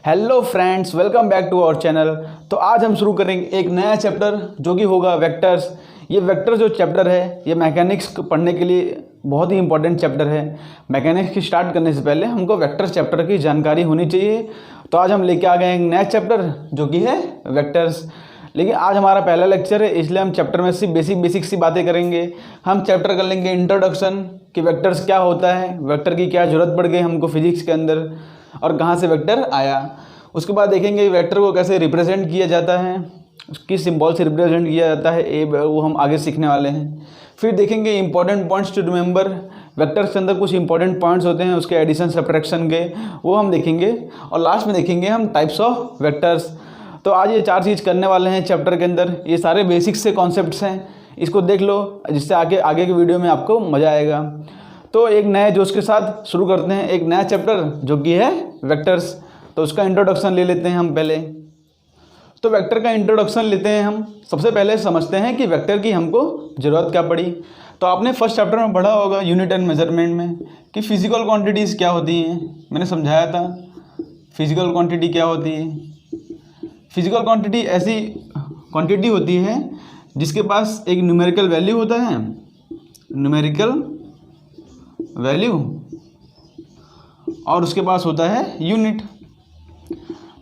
Hello friends, welcome back to our channel. तो आज हम शुरू करेंगे एक नया चैप्टर जो कि होगा वेक्टर्स। ये वेक्टर जो चैप्टर है ये मैकेनिक्स पढ़ने के लिए बहुत ही इंपॉर्टेंट चैप्टर है। मैकेनिक्स की स्टार्ट करने से पहले हमको वेक्टर्स चैप्टर की जानकारी होनी चाहिए। तो आज हम लेके आ गए एक नया चैप्टर जो कि है वेक्टर्स। लेकिन आज हमारा पहला लेक्चर है, इसलिए हम चैप्टर में सिर्फ बेसिक सी बातें करेंगे। हम चैप्टर कर लेंगे इंट्रोडक्शन कि वेक्टर्स क्या होता है, वेक्टर की क्या ज़रूरत पड़ गई हमको फिजिक्स के अंदर और कहाँ से वेक्टर आया। उसके बाद देखेंगे वेक्टर को कैसे रिप्रेजेंट किया जाता है, किस सिंबल से रिप्रेजेंट किया जाता है, वो हम आगे सीखने वाले हैं। फिर देखेंगे important points to remember. Vectors के अंदर कुछ इंपॉर्टेंट पॉइंट्स होते हैं उसके एडिशन सब्ट्रैक्शन के, वो हम देखेंगे। और लास्ट में देखेंगे हम टाइप्स ऑफ वेक्टर्स। तो आज ये चार चीज़ करने वाले हैं चैप्टर के अंदर। ये सारे बेसिक्स से कॉन्सेप्ट्स हैं, इसको देख लो जिससे आगे के वीडियो में आपको मज़ा आएगा। तो एक नए जोश के साथ शुरू करते हैं एक नया चैप्टर जो कि है वेक्टर्स। तो उसका इंट्रोडक्शन ले लेते हैं हम पहले। तो वेक्टर का इंट्रोडक्शन लेते हैं हम। सबसे पहले समझते हैं कि वेक्टर की हमको ज़रूरत क्या पड़ी। तो आपने फर्स्ट चैप्टर में पढ़ा होगा यूनिट एंड मेजरमेंट में कि फिजिकल क्वांटिटीज़ क्या होती हैं। मैंने समझाया था फिजिकल क्वांटिटी क्या होती है। फिजिकल क्वांटिटी ऐसी क्वांटिटी होती है जिसके पास एक न्यूमेरिकल वैल्यू होता है, न्यूमेरिकल वैल्यू, और उसके पास होता है यूनिट।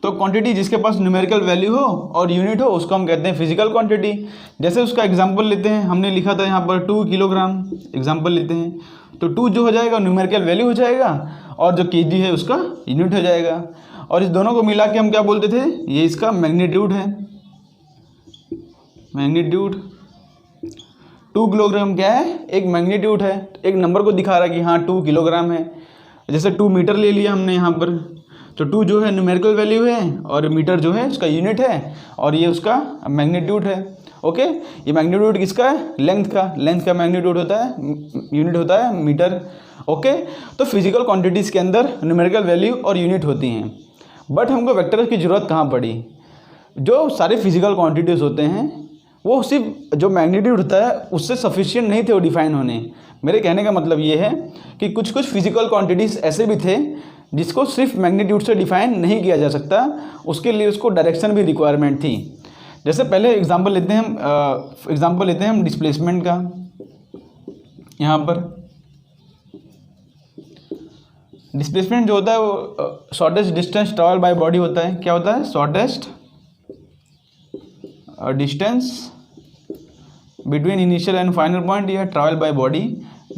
तो क्वांटिटी जिसके पास न्यूमेरिकल वैल्यू हो और यूनिट हो उसको हम कहते हैं फिजिकल क्वांटिटी। जैसे उसका एग्जांपल लेते हैं, हमने लिखा था यहाँ पर 2 किलोग्राम एग्जांपल लेते हैं। तो 2 जो हो जाएगा न्यूमेरिकल वैल्यू हो जाएगा और जो केजी है उसका यूनिट हो जाएगा। और इस दोनों को मिला के हम क्या बोलते थे, ये इसका मैग्नीट्यूड है। मैग्नीट्यूड 2 किलोग्राम क्या है, एक मैग्नीट्यूड है, एक नंबर को दिखा रहा है कि हाँ 2 किलोग्राम है। जैसे 2 मीटर ले लिया हमने यहाँ पर, तो 2 जो है न्यूमेरिकल वैल्यू है और मीटर जो है उसका यूनिट है और ये उसका मैग्नीट्यूड है। ओके, ये मैग्नीट्यूड किसका है, लेंथ का मैग्नीट्यूड होता है, यूनिट होता है मीटर। ओके, तो फिजिकल क्वांटिटीज़ के अंदर न्यूमेरिकल वैल्यू और यूनिट होती हैं। बट हमको वेक्टर की ज़रूरत कहाँ पड़ी। जो सारे फिजिकल क्वांटिटीज़ होते हैं वो सिर्फ जो मैग्नीट्यूड होता है उससे सफिशिएंट नहीं थे वो डिफाइन होने। मेरे कहने का मतलब ये है कि कुछ फिजिकल क्वांटिटीज़ ऐसे भी थे जिसको सिर्फ मैग्नीट्यूड से डिफाइन नहीं किया जा सकता, उसके लिए उसको डायरेक्शन भी रिक्वायरमेंट थी। जैसे पहले एग्जांपल लेते हैं हम डिस्प्लेसमेंट का। यहाँ पर डिस्प्लेसमेंट जो होता है वो shortest distance travel by body होता है। क्या होता है, shortest distance between initial and final point, यह travel by body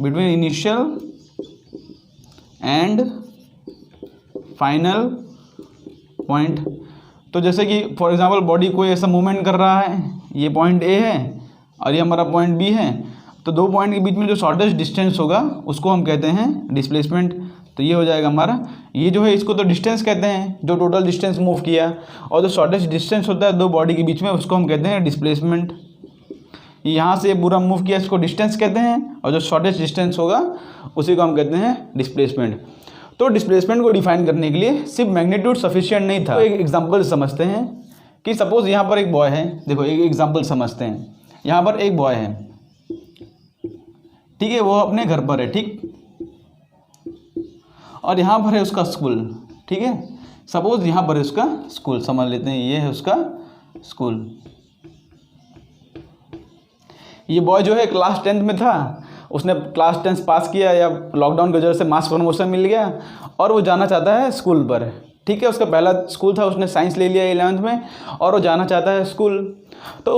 between initial and final point. तो जैसे कि फॉर एग्जांपल बॉडी कोई ऐसा मूवमेंट कर रहा है, ये पॉइंट ए है और ये हमारा पॉइंट बी है, तो दो पॉइंट के बीच में जो शॉर्टेस्ट डिस्टेंस होगा उसको हम कहते हैं डिस्प्लेसमेंट। तो ये हो जाएगा हमारा, ये जो है इसको तो डिस्टेंस कहते हैं जो टोटल डिस्टेंस मूव किया, और जो शॉर्टेस्ट डिस्टेंस होता है दो बॉडी के बीच में उसको हम कहते हैं डिस्प्लेसमेंट। यहाँ से पूरा मूव किया इसको डिस्टेंस कहते हैं, और जो शॉर्टेस्ट डिस्टेंस होगा उसी को हम कहते हैं डिस्प्लेसमेंट। तो डिस्प्लेसमेंट को डिफाइन करने के लिए सिर्फ मैग्नीट्यूड सफिशिएंट नहीं था। तो एक एग्जांपल समझते हैं कि सपोज यहाँ पर एक बॉय है। देखो एक एग्जांपल समझते हैं, यहाँ पर एक बॉय है, ठीक है, वो अपने घर पर है, ठीक, और यहाँ पर है उसका स्कूल, ठीक है। सपोज यहाँ पर है उसका स्कूल, समझ लेते हैं ये है उसका स्कूल। ये बॉय जो है क्लास 10th में था, उसने क्लास 10th पास किया या लॉकडाउन की वजह से मास प्रमोशन मिल गया और वो जाना चाहता है स्कूल पर, ठीक है। उसका पहला स्कूल था, उसने साइंस ले लिया 11th में और वो जाना चाहता है स्कूल। तो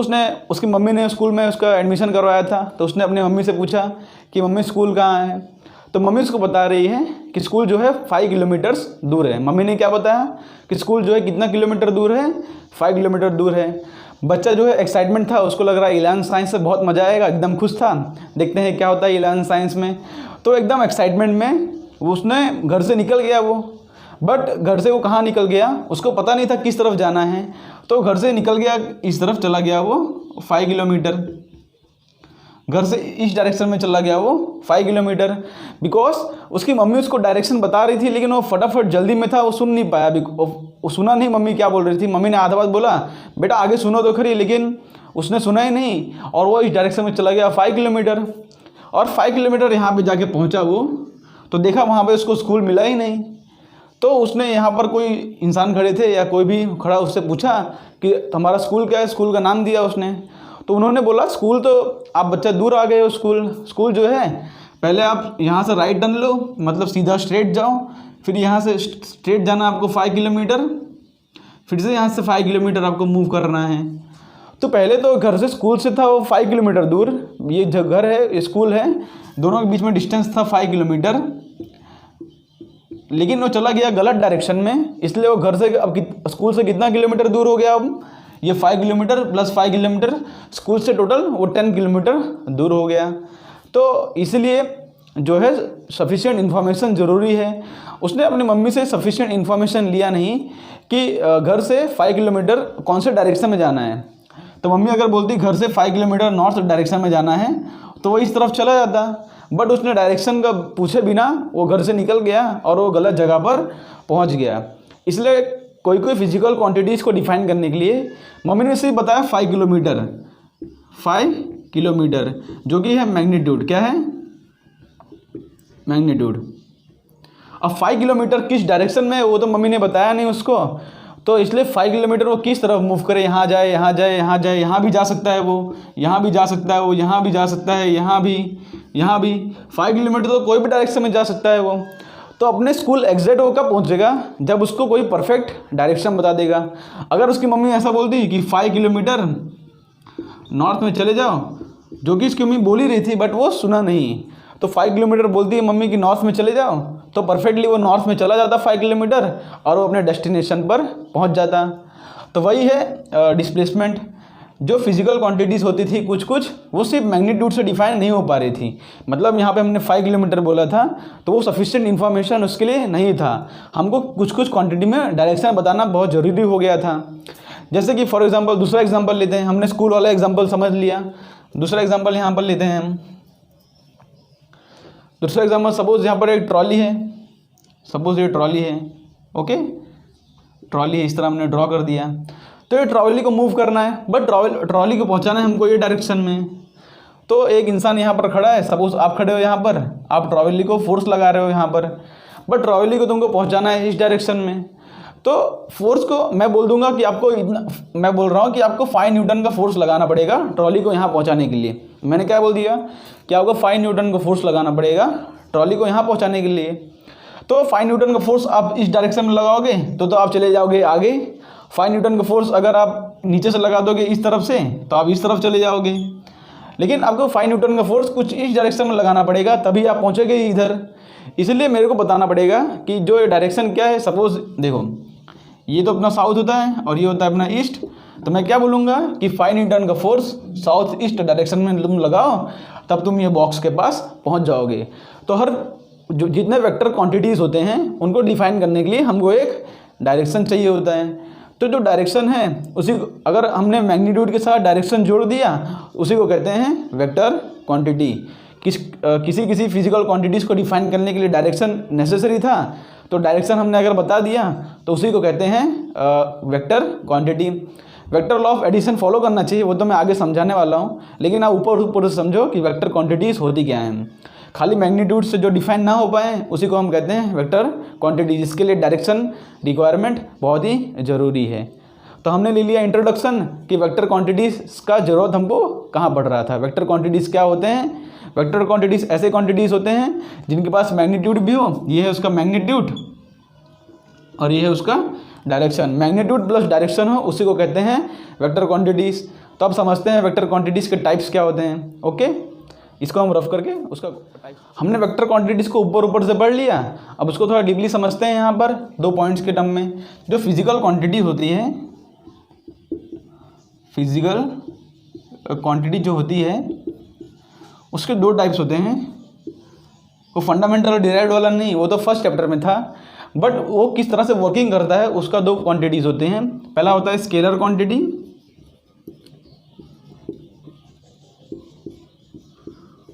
उसकी मम्मी ने स्कूल में उसका एडमिशन करवाया था, तो उसने अपनी मम्मी से पूछा कि मम्मी स्कूल कहाँ है। तो मम्मी उसको बता रही है कि स्कूल जो है 5 किलोमीटर्स दूर है। मम्मी ने क्या बताया कि स्कूल जो है कितना किलोमीटर दूर है, 5 किलोमीटर दूर है। बच्चा जो है एक्साइटमेंट था, उसको लग रहा है 11th साइंस से बहुत मज़ा आएगा, एकदम खुश था। देखते हैं क्या होता है 11th साइंस में। तो एकदम एक्साइटमेंट में उसने घर से निकल गया वो, बट घर से वो कहाँ निकल गया उसको पता नहीं था किस तरफ जाना है। तो घर से निकल गया, इस तरफ चला गया वो 5 किलोमीटर, घर से इस डायरेक्शन में चला गया वो 5 किलोमीटर। बिकॉज उसकी मम्मी उसको डायरेक्शन बता रही थी लेकिन वो फटाफट जल्दी में था, वो सुन नहीं पाया, वो सुना नहीं मम्मी क्या बोल रही थी। मम्मी ने आधा बात बोला, बेटा आगे सुनो तो खरी, लेकिन उसने सुना ही नहीं और वो इस डायरेक्शन में चला गया 5 किलोमीटर। और 5 किलोमीटर यहाँ पे जाके पहुँचा वो, तो देखा वहाँ पे उसको स्कूल मिला ही नहीं। तो उसने यहाँ पर कोई इंसान खड़े थे या कोई भी खड़ा, उससे पूछा कि तुम्हारा स्कूल क्या है, स्कूल का नाम दिया उसने। तो उन्होंने बोला स्कूल तो आप बच्चा दूर आ गए हो, स्कूल जो है पहले आप यहाँ से राइट टर्न लो, मतलब सीधा स्ट्रेट जाओ, फिर यहाँ से स्ट्रेट जाना आपको 5 किलोमीटर, फिर से यहाँ से 5 किलोमीटर आपको मूव करना है। तो पहले तो घर से स्कूल से था वो 5 किलोमीटर दूर, ये जो घर है स्कूल है, दोनों के बीच में डिस्टेंस था 5 किलोमीटर, लेकिन वो चला गया गलत डायरेक्शन में, इसलिए वो घर से अब स्कूल से कितना किलोमीटर दूर हो गया, अब ये 5 किलोमीटर प्लस 5 किलोमीटर, स्कूल से टोटल वो 10 किलोमीटर दूर हो गया। तो इसलिए जो है सफिशिएंट इन्फॉर्मेशन ज़रूरी है। उसने अपनी मम्मी से सफिशिएंट इन्फॉर्मेशन लिया नहीं कि घर से 5 किलोमीटर कौन से डायरेक्शन में जाना है। तो मम्मी अगर बोलती घर से 5 किलोमीटर नॉर्थ डायरेक्शन में जाना है तो वो इस तरफ चला जाता, बट उसने डायरेक्शन का पूछे बिना वो घर से निकल गया और वो गलत जगह पर पहुंच गया। इसलिए कोई फिजिकल क्वांटिटीज़ को डिफाइन करने के लिए मम्मी ने सिर्फ बताया 5 किलोमीटर जो कि है मैग्नीट्यूड, क्या है मैग्नीट्यूड। अब 5 किलोमीटर किस डायरेक्शन में वो तो मम्मी ने बताया नहीं उसको, तो इसलिए 5 किलोमीटर वो किस तरफ मूव करे, यहाँ जाए, यहाँ जाए, यहाँ जाए, यहाँ भी जा सकता है वो, यहाँ भी जा सकता है वो, यहाँ भी जा सकता है, यहाँ भी 5 किलोमीटर तो कोई भी डायरेक्शन में जा सकता है वो। तो अपने स्कूल एग्जैक्ट वो कब पहुँचेगा, जब उसको कोई परफेक्ट डायरेक्शन बता देगा। अगर उसकी मम्मी ऐसा बोलती कि 5 किलोमीटर नॉर्थ में चले जाओ, जो कि उसकी मम्मी बोल ही रही थी बट वो सुना नहीं, तो 5 किलोमीटर बोलती है मम्मी कि नॉर्थ में चले जाओ, तो परफेक्टली वो नॉर्थ में चला जाता 5 किलोमीटर और वो अपने डेस्टिनेशन पर पहुंच जाता। तो वही है डिस्प्लेसमेंट। जो फिजिकल क्वांटिटीज़ होती थी कुछ वो सिर्फ मैग्नीट्यूड से डिफाइन नहीं हो पा रही थी। मतलब यहाँ पे हमने 5 किलोमीटर बोला था तो वो सफिशिएंट इन्फॉर्मेशन उसके लिए नहीं था, हमको कुछ क्वांटिटी में डायरेक्शन बताना बहुत ज़रूरी हो गया था। जैसे कि फॉर एग्जाम्पल दूसरा एग्जाम्पल लेते हैं, हमने स्कूल वाला एग्जाम्पल समझ लिया, दूसरा एग्जाम्पल यहाँ पर लेते हैं हम। दूसरा एग्जाम्पल, सपोज यहाँ पर एक ट्रॉली है, सपोज ये ट्रॉली है, ओके ट्रॉली है, इस तरह हमने ड्रॉ कर दिया। तो ये ट्रॉली को मूव करना है, बट ट्रॉली को पहुँचाना है हमको ये डायरेक्शन में। तो एक इंसान यहाँ पर खड़ा है, सपोज आप खड़े हो यहाँ पर, आप ट्रॉली को फोर्स लगा रहे हो यहाँ पर, बट ट्रॉली को तुमको पहुँचाना है इस डायरेक्शन में। तो फोर्स को मैं बोल दूंगा कि आपको इतना, मैं बोल रहा हूँ कि आपको 5 न्यूटन का फोर्स लगाना पड़ेगा ट्रॉली को यहाँ पहुँचाने के लिए। मैंने क्या बोल दिया कि आपको 5 न्यूटन का फोर्स लगाना पड़ेगा ट्रॉली को यहाँ पहुँचाने के लिए। तो 5 न्यूटन का फोर्स आप इस डायरेक्शन में लगाओगे तो आप चले जाओगे आगे। 5 न्यूटन का फोर्स अगर आप नीचे से लगा दोगे इस तरफ से तो आप इस तरफ चले जाओगे। लेकिन आपको 5 न्यूटन का फोर्स कुछ इस डायरेक्शन में लगाना पड़ेगा तभी आप पहुँचोगे इधर। इसलिए मेरे को बताना पड़ेगा कि जो डायरेक्शन क्या है। सपोज देखो ये तो अपना साउथ होता है और ये होता है अपना ईस्ट, तो मैं क्या बोलूँगा कि 5 न्यूटन का फोर्स साउथ ईस्ट डायरेक्शन में तुम लगाओ तब तुम ये बॉक्स के पास पहुँच जाओगे। तो हर जो जितने वेक्टर क्वांटिटीज़ होते हैं उनको डिफाइन करने के लिए हमको एक डायरेक्शन चाहिए होता है। तो जो डायरेक्शन है उसी अगर हमने मैग्नीट्यूड के साथ डायरेक्शन जोड़ दिया उसी को कहते हैं वेक्टर क्वांटिटी। किसी फिजिकल क्वांटिटीज़ को डिफाइन करने के लिए डायरेक्शन नेसेसरी था, तो डायरेक्शन हमने अगर बता दिया तो उसी को कहते हैं vector quantity. Vector law of addition follow करना चाहिए, वो तो मैं आगे समझाने वाला हूँ, लेकिन आप ऊपर से समझो कि वेक्टर क्वांटिटीज़ होती क्या हैं। खाली मैग्नीट्यूड से जो डिफाइन ना हो पाए उसी को हम कहते हैं वेक्टर क्वांटिटी, जिसके लिए डायरेक्शन रिक्वायरमेंट बहुत ही ज़रूरी है। तो हमने ले लिया इंट्रोडक्शन कि वेक्टर क्वांटिटीज़ का ज़रूरत हमको कहाँ पड़ रहा था। वेक्टर क्वांटिटीज़ क्या होते हैं? वेक्टर क्वांटिटीज़ ऐसे क्वांटिटीज़ होते हैं जिनके पास मैग्नीट्यूड भी हो, ये है उसका मैग्नीट्यूड और ये है उसका डायरेक्शन। मैग्नीट्यूड प्लस डायरेक्शन हो उसी को कहते हैं वेक्टर क्वांटिटीज़। तो अब समझते हैं वेक्टर क्वांटिटीज़ के टाइप्स क्या होते हैं। ओके, इसको हम रफ करके उसका हमने वेक्टर क्वांटिटीज़ को ऊपर से पढ़ लिया। अब उसको थोड़ा डीपली समझते हैं। यहाँ पर 2 पॉइंट्स के टर्म में जो फिजिकल क्वांटिटी होती है, फिजिकल क्वांटिटी जो होती है उसके 2 टाइप्स होते हैं। वो फंडामेंटल और डिराइव्ड वाला नहीं, वो तो फर्स्ट चैप्टर में था, बट वो किस तरह से वर्किंग करता है उसका 2 क्वांटिटीज़ होते हैं। पहला होता है स्केलर क्वांटिटी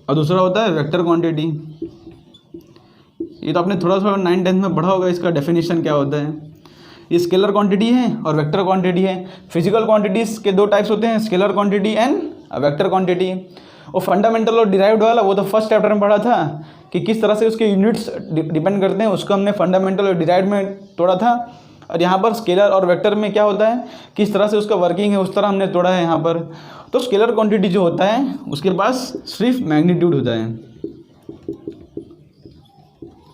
और दूसरा होता है वेक्टर क्वांटिटी। ये तो आपने थोड़ा 9-10 में पढ़ा होगा इसका डेफिनेशन क्या होता है। ये स्केलर क्वांटिटी है और वेक्टर क्वांटिटी है। फिजिकल क्वांटिटीज़ के 2 टाइप्स होते हैं, scalar quantity and vector quantity. और फंडामेंटल और डिराइव्ड वाला वो तो फर्स्ट चैप्टर में पढ़ा था कि किस तरह से उसके यूनिट्स डिपेंड करते हैं, उसको हमने फंडामेंटल और डिराइव्ड में तोड़ा था। और यहाँ पर स्केलर और वेक्टर में क्या होता है, किस तरह से उसका वर्किंग है, उस तरह हमने तोड़ा है यहाँ पर। तो स्केलर क्वांटिटी जो होता है उसके पास सिर्फ मैग्नीट्यूड होता है,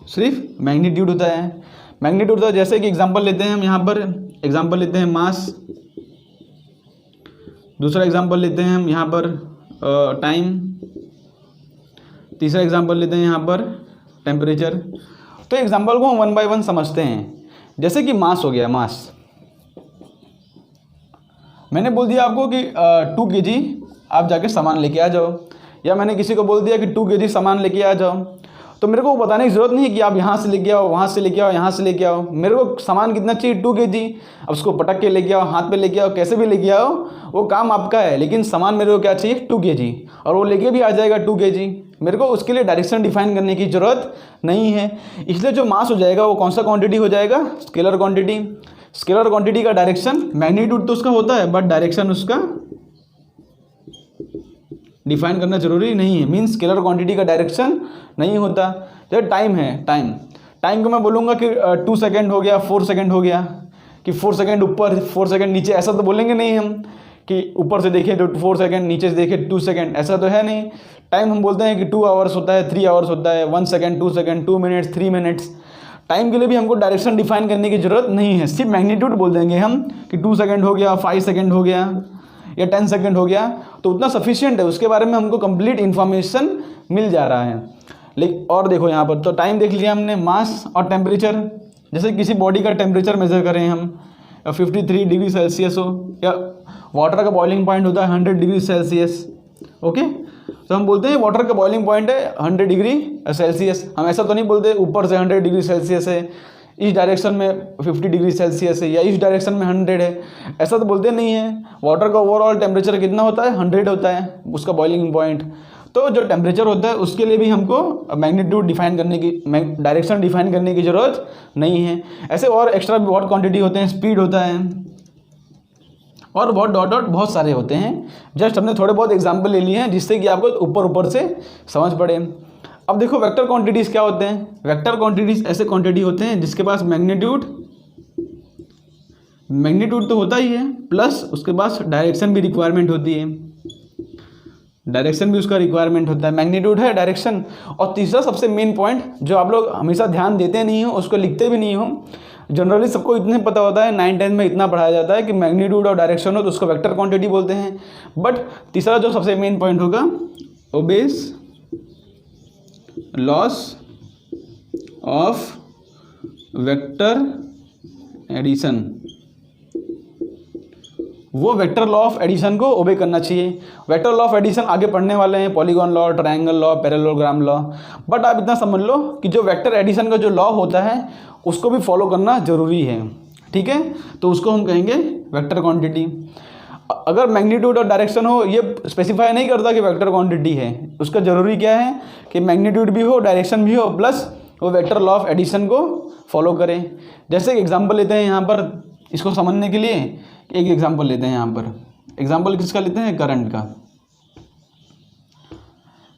सिर्फ मैग्नीट्यूड होता है, मैग्नीट्यूड होता है। जैसे कि एग्जांपल लेते हैं हम यहाँ पर, एग्जांपल लेते हैं मास, दूसरा एग्जांपल लेते हैं हम यहाँ पर टाइम, तीसरा एग्जांपल लेते हैं यहाँ पर टेम्परेचर। तो एग्जांपल को हम 1 बाय 1 समझते हैं। जैसे कि मास हो गया, मास मैंने बोल दिया आपको कि 2 kg आप जाके सामान लेके आ जाओ, या मैंने किसी को बोल दिया कि 2 kg सामान लेके आ जाओ, तो मेरे को बताने की ज़रूरत नहीं है कि आप यहाँ से लेके आओ, वहाँ से लेके आओ, यहाँ से लेके आओ। मेरे को सामान कितना चाहिए, 2 kg। अब उसको पटक के लेके आओ, हाथ पे लेके आओ, कैसे भी लेके आओ, वो काम आपका है, लेकिन सामान मेरे को क्या चाहिए, 2 kg, और वो लेके भी आ जाएगा 2 kg। मेरे को उसके लिए डायरेक्शन डिफाइन करने की ज़रूरत नहीं है। इसलिए जो मास हो जाएगा वो कौन सा क्वांटिटी हो जाएगा, स्केलर क्वांटिटी। स्केलर क्वांटिटी का डायरेक्शन, मैग्नीट्यूड तो उसका होता है बट डायरेक्शन उसका डिफाइन करना जरूरी नहीं है, मीन्स स्केलर क्वांटिटी का डायरेक्शन नहीं होता। जैसे टाइम है, टाइम को मैं बोलूँगा कि 2 सेकेंड हो गया, 4 सेकेंड हो गया, कि 4 सेकेंड ऊपर 4 सेकेंड नीचे, ऐसा तो बोलेंगे नहीं हम कि ऊपर से देखें तो 4 सेकेंड, नीचे से देखें 2 सेकेंड, ऐसा तो है नहीं। टाइम हम बोलते हैं कि 2 आवर्स होता है, 3 आवर्स होता है, 1 second, 2 second, 2 minutes, 3 minutes. Time के लिए भी हमको डायरेक्शन डिफाइन करने की ज़रूरत नहीं है, सिर्फ मैग्नीट्यूड बोल देंगे हम कि 2 सेकेंड हो गया, 5 सेकेंड हो गया, या 10 सेकेंड हो गया, तो उतना सफिशिएंट है, उसके बारे में हमको कंप्लीट इन्फॉर्मेशन मिल जा रहा है। लेकिन और देखो यहाँ पर तो टाइम देख लिया हमने, मास और टेम्परेचर। जैसे किसी बॉडी का टेम्परेचर मेजर करें हम, 53 डिग्री सेल्सियस हो, या वाटर का बॉइलिंग पॉइंट होता है 100 डिग्री सेल्सियस, ओके, तो हम बोलते हैं वाटर का बॉइलिंग पॉइंट है 100 डिग्री सेल्सियस। हम ऐसा तो नहीं बोलते ऊपर से 100 डिग्री सेल्सियस है, इस डायरेक्शन में 50 डिग्री सेल्सियस है, या इस डायरेक्शन में 100 है, ऐसा तो बोलते नहीं है। वाटर का ओवरऑल टेम्परेचर कितना होता है, 100 होता है उसका बॉइलिंग पॉइंट। तो जो टेम्परेचर होता है उसके लिए भी हमको मैग्नीट्यूड डिफाइन करने की, डायरेक्शन डिफाइन करने की ज़रूरत नहीं है। ऐसे और एक्स्ट्रा भी बहुत क्वांटिटी होते हैं, स्पीड होता है, और बहुत डॉट डॉट बहुत सारे होते हैं। जस्ट हमने थोड़े बहुत एग्जाम्पल ले लिए हैं जिससे कि आपको ऊपर से समझ पड़े। अब देखो वेक्टर क्वांटिटीज़ क्या होते हैं। वेक्टर क्वांटिटीज़ ऐसे क्वांटिटी होते हैं जिसके पास मैग्नीट्यूड तो होता ही है, प्लस उसके पास डायरेक्शन भी रिक्वायरमेंट होती है, डायरेक्शन भी उसका रिक्वायरमेंट होता है। मैग्नीट्यूड है, डायरेक्शन, और तीसरा सबसे मेन पॉइंट जो आप लोग हमेशा ध्यान देते नहीं हो, उसको लिखते भी नहीं हो, जनरली सबको इतने पता होता है, 9-10 में इतना पढ़ाया जाता है कि मैग्नीट्यूड और डायरेक्शन हो तो उसको वेक्टर क्वांटिटी बोलते हैं। बट तीसरा जो सबसे मेन पॉइंट होगा, obeys laws of vector addition, वो वेक्टर लॉ ऑफ एडिशन को ओबे करना चाहिए। वेक्टर लॉ ऑफ एडिशन आगे पढ़ने वाले हैं, polygon law, triangle law, parallelogram law. But आप इतना समझ लो कि जो वेक्टर एडिशन का जो लॉ होता है उसको भी फॉलो करना जरूरी है, ठीक है, तो उसको हम कहेंगे वेक्टर क्वांटिटी। अगर मैग्नीट्यूड और डायरेक्शन हो, ये स्पेसिफाई नहीं करता कि वेक्टर क्वांटिटी है, उसका ज़रूरी क्या है कि मैग्नीट्यूड भी हो, डायरेक्शन भी हो, प्लस वो वेक्टर लॉ ऑफ एडिशन को फॉलो करें। जैसे एक एग्जाम्पल लेते हैं यहाँ पर, इसको समझने के लिए एक एग्जाम्पल लेते हैं यहाँ पर। एग्जाम्पल किसका लेते हैं, करंट का।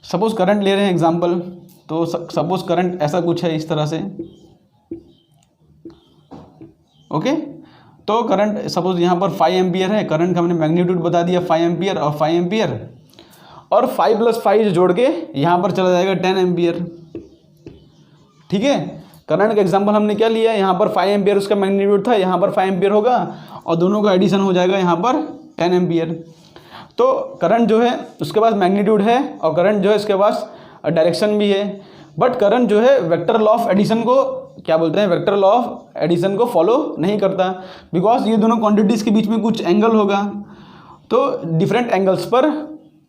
सपोज करंट ले रहे हैं एग्जाम्पल, तो सपोज करंट ऐसा कुछ है इस तरह से, ओके। तो करंट सपोज यहाँ पर 5 एम्पियर है, करंट का हमने मैग्नीट्यूड बता दिया 5 एम्पियर और 5 एम्पियर, और 5 + 5 जोड़ के यहाँ पर चला जाएगा 10 एम्पियर, ठीक है। करंट का एग्जांपल हमने क्या लिया, यहाँ पर 5 एम्पियर उसका मैग्नीट्यूड था, यहाँ पर 5 एम्पियर होगा, और दोनों का एडिशन हो जाएगा यहाँ पर 10 एम्पियर। तो करंट जो है उसके पास मैग्नीट्यूड है, और करंट जो है इसके पास डायरेक्शन भी है, बट करंट जो है वेक्टर लॉ ऑफ एडिशन को क्या बोलते हैं, वेक्टर लॉ ऑफ एडिशन को फॉलो नहीं करता, बिकॉज ये दोनों क्वांटिटीज़ के बीच में कुछ एंगल होगा। तो डिफरेंट एंगल्स पर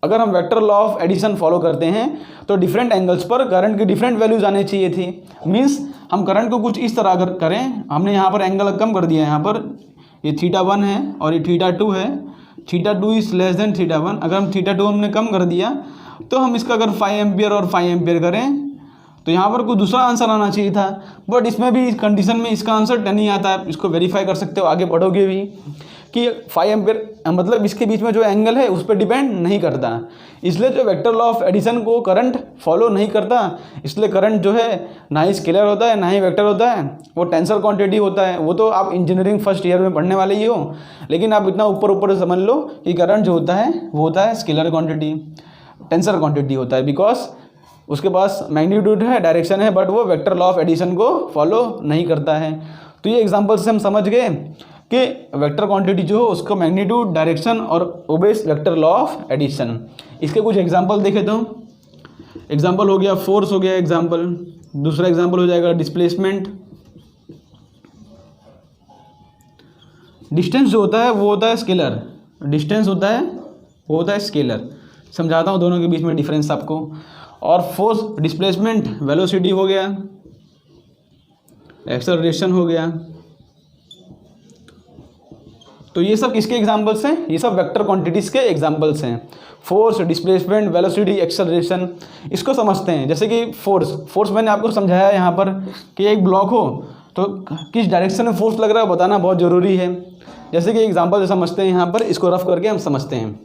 अगर हम vector law of addition follow करते हैं तो डिफरेंट एंगल्स पर करंट की डिफरेंट वैल्यूज आने चाहिए थी। मीन्स हम करंट को कुछ इस तरह अगर करें, हमने यहाँ पर एंगल कम कर दिया है, यहाँ पर ये θ1 है और ये θ2 है, θ2 इज लेस देन θ1। अगर हम θ2 हमने कम कर दिया तो हम इसका अगर 5 एम्पियर और 5 एम्पियर करें तो यहाँ पर कुछ दूसरा आंसर आना चाहिए था, बट इसमें भी इस कंडीशन में इसका आंसर 10 ही आता है। इसको वेरीफाई कर सकते हो, आगे बढ़ोगे भी। कि 5 एम्पियर मतलब इसके बीच में जो एंगल है उस पर डिपेंड नहीं करता, इसलिए जो वेक्टर लॉ ऑफ एडिशन को करंट फॉलो नहीं करता, इसलिए करंट जो है ना ही स्केलर होता है ना ही वेक्टर होता है, वो टेंसर क्वांटिटी होता है। वो तो आप इंजीनियरिंग फर्स्ट ईयर में पढ़ने वाले ही हो, लेकिन आप इतना ऊपर ऊपर समझ लो कि करंट जो होता है वो होता है स्केलर क्वांटिटी, टेंसर क्वांटिटी होता है, बिकॉज उसके पास मैग्नीट्यूड है, डायरेक्शन है, बट वो वेक्टर लॉ ऑफ एडिशन को फॉलो नहीं करता है। तो ये एग्जांपल से हम समझ गए कि वेक्टर क्वांटिटी जो है उसका मैग्नीट्यूड, डायरेक्शन और obeys vector law of addition. इसके कुछ एग्जांपल देखें तो एग्जांपल हो गया फोर्स हो गया एग्जांपल, दूसरा एग्जांपल हो जाएगा डिस्प्लेसमेंट। डिस्टेंस जो होता है वो होता है स्केलर, डिस्टेंस होता है वो होता है स्केलर। समझाता हूँ दोनों के बीच में डिफरेंस आपको। और फोर्स, डिस्प्लेसमेंट, वेलोसिटी हो गया, एक्सेलरेशन हो गया। तो ये सब किसके एग्जांपल्स हैं? ये सब वेक्टर क्वांटिटीज़ के एग्जांपल्स हैं। फोर्स, डिस्प्लेसमेंट, वेलोसिटी, एक्सेलरेशन, इसको समझते हैं। जैसे कि फोर्स मैंने आपको समझाया यहाँ पर कि एक ब्लॉक हो तो किस डायरेक्शन में फोर्स लग रहा है बताना बहुत ज़रूरी है। जैसे कि एग्जांपल समझते हैं यहाँ पर, इसको रफ करके हम समझते हैं।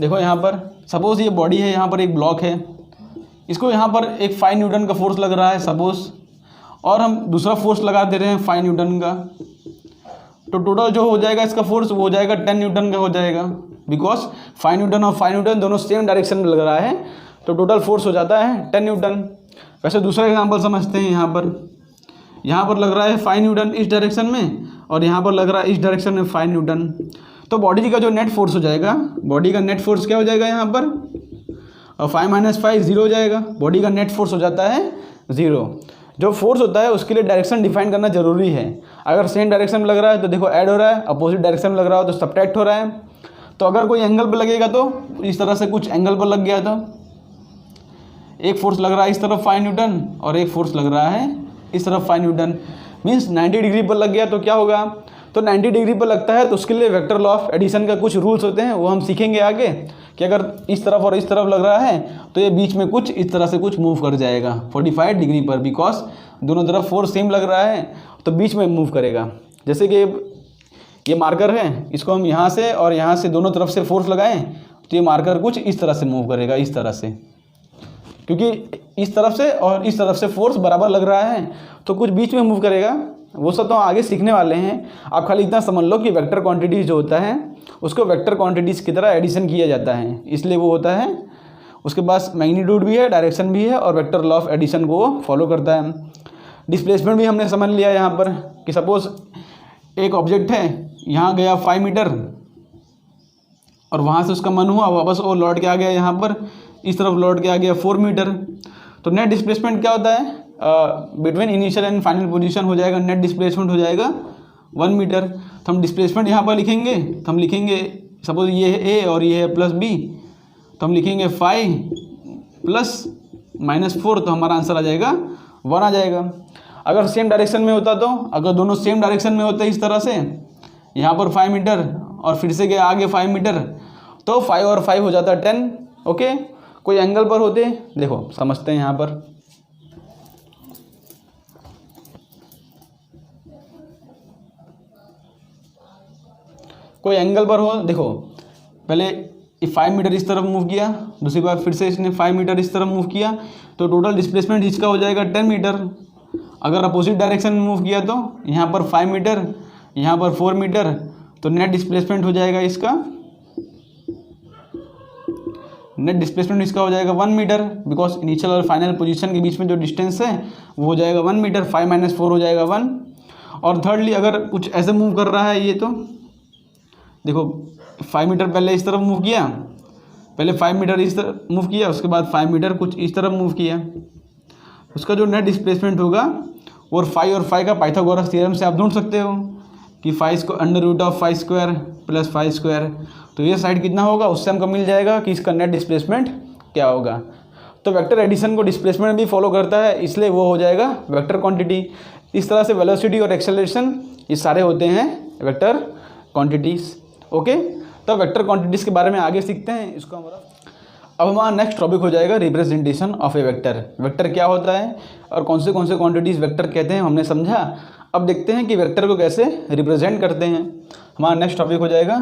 देखो यहाँ पर सपोज ये बॉडी है, यहाँ पर एक ब्लॉक है, इसको यहाँ पर एक 5 न्यूटन का फोर्स लग रहा है सपोज, और हम दूसरा फोर्स लगा दे रहे हैं 5 न्यूटन का, तो टोटल जो हो जाएगा इसका फोर्स वो हो जाएगा 10 न्यूटन का हो जाएगा, बिकॉज 5 न्यूटन और 5 न्यूटन दोनों सेम डायरेक्शन में लग रहा है, तो टोटल फोर्स हो जाता है 10 न्यूटन। वैसे दूसरा एग्जाम्पल समझते हैं। यहाँ पर लग रहा है 5 न्यूटन इस डायरेक्शन में, और यहाँ पर लग रहा है इस डायरेक्शन में 5 न्यूटन। तो बॉडी का जो नेट फोर्स हो जाएगा, बॉडी का नेट फोर्स क्या हो जाएगा यहाँ पर, और 5 - 5 0 हो जाएगा, बॉडी का नेट फोर्स हो जाता है 0। जो फोर्स होता है उसके लिए डायरेक्शन डिफाइन करना जरूरी है। अगर सेम डायरेक्शन में लग रहा है तो देखो ऐड हो रहा है, अपोजिट डायरेक्शन में लग रहा हो तो सब्ट्रैक्ट हो रहा है। तो अगर कोई एंगल पर लगेगा तो इस तरह से कुछ एंगल पर लग गया, तो एक फोर्स लग रहा है इस तरफ 5 न्यूटन और एक फोर्स लग रहा है इस तरफ 5 न्यूटन, मीन्स 90 डिग्री पर लग गया तो क्या होगा, तो 90 डिग्री पर लगता है तो उसके लिए वेक्टर लॉ ऑफ एडिशन का कुछ रूल्स होते हैं, वो हम सीखेंगे आगे कि अगर इस तरफ और इस तरफ लग रहा है तो ये बीच में कुछ इस तरह से कुछ मूव कर जाएगा 45 डिग्री पर, बिकॉज दोनों तरफ फोर्स सेम लग रहा है तो बीच में मूव करेगा। जैसे कि ये मार्कर है, इसको हम यहाँ से और यहाँ से दोनों तरफ से फोर्स लगाएं तो ये मार्कर कुछ इस तरह से मूव करेगा, इस तरह से, क्योंकि इस तरफ से और इस तरफ से फोर्स बराबर लग रहा है तो कुछ बीच में मूव करेगा। वो सब तो आगे सीखने वाले हैं, आप खाली इतना समझ लो कि वेक्टर क्वांटिटीज जो होता है उसको वेक्टर क्वांटिटीज़ की तरह एडिशन किया जाता है, इसलिए वो होता है, उसके पास मैग्नीट्यूड भी है, डायरेक्शन भी है, और वेक्टर लॉ ऑफ एडिशन को वो फॉलो करता है। डिस्प्लेसमेंट भी हमने समझ लिया यहाँ पर कि सपोज एक ऑब्जेक्ट है, यहाँ गया 5 मीटर और वहाँ से उसका मन हुआ वापस वो लौट के आ गया, यहाँ पर इस तरफ लौट के आ गया 4 मीटर। तो नेट डिस्प्लेसमेंट क्या होता है, between initial and final position हो जाएगा, नेट डिस्प्लेसमेंट हो जाएगा 1 मीटर। तो हम डिस्प्लेसमेंट यहाँ पर लिखेंगे, तो हम लिखेंगे सपोज ये है ए और ये है प्लस बी, तो हम लिखेंगे 5 + -4, तो हमारा आंसर आ जाएगा 1 आ जाएगा। अगर सेम डायरेक्शन में होता तो, अगर दोनों सेम डायरेक्शन में होते इस तरह से, यहाँ पर 5 मीटर और फिर से गया आगे 5 मीटर, तो 5 और 5 हो जाता 10। ओके, कोई एंगल पर होते, देखो समझते हैं यहाँ पर। कोई एंगल पर हो, देखो पहले 5 मीटर इस तरफ मूव किया, दूसरी बार फिर से इसने 5 मीटर इस तरफ मूव किया, तो टोटल डिस्प्लेसमेंट इसका हो जाएगा 10 मीटर। अगर अपोजिट डायरेक्शन में मूव किया तो यहाँ पर 5 मीटर, यहाँ पर 4 मीटर, तो नेट डिस्प्लेसमेंट हो जाएगा इसका, नेट डिस्प्लेसमेंट इसका हो जाएगा 1 मीटर, बिकॉज इनिशियल और फाइनल पोजीशन के बीच में जो डिस्टेंस है वो हो जाएगा 1 मीटर, 5 - 4 हो जाएगा 1। और थर्डली अगर कुछ ऐसे मूव कर रहा है ये, तो देखो 5 मीटर पहले इस तरफ मूव किया, पहले 5 मीटर इस तरफ मूव किया, उसके बाद 5 मीटर कुछ इस तरफ मूव किया, उसका जो नेट डिस्प्लेसमेंट होगा, और 5 और 5 का पाइथागोरस थ्योरम से आप ढूंढ सकते हो कि 5 को √5² + 5², तो ये साइड कितना होगा, उससे हमको मिल जाएगा कि इसका नेट डिस्प्लेसमेंट क्या होगा। तो वेक्टर एडिशन को डिस्प्लेसमेंट भी फॉलो करता है, इसलिए वो हो जाएगा वेक्टर क्वांटिटी। इस तरह से वेलोसिटी और एक्सेलरेशन ये सारे होते हैं वेक्टर क्वांटिटीज़। ओके, तो वेक्टर क्वांटिटीज़ के बारे में आगे सीखते हैं। इसको हमारा अब हमारा नेक्स्ट टॉपिक हो जाएगा representation of A vector. Vector क्या होता है और कौन से क्वांटिटीज़ वेक्टर कहते हैं हमने समझा। अब देखते हैं कि वेक्टर को कैसे रिप्रेजेंट करते हैं। हमारा नेक्स्ट टॉपिक हो जाएगा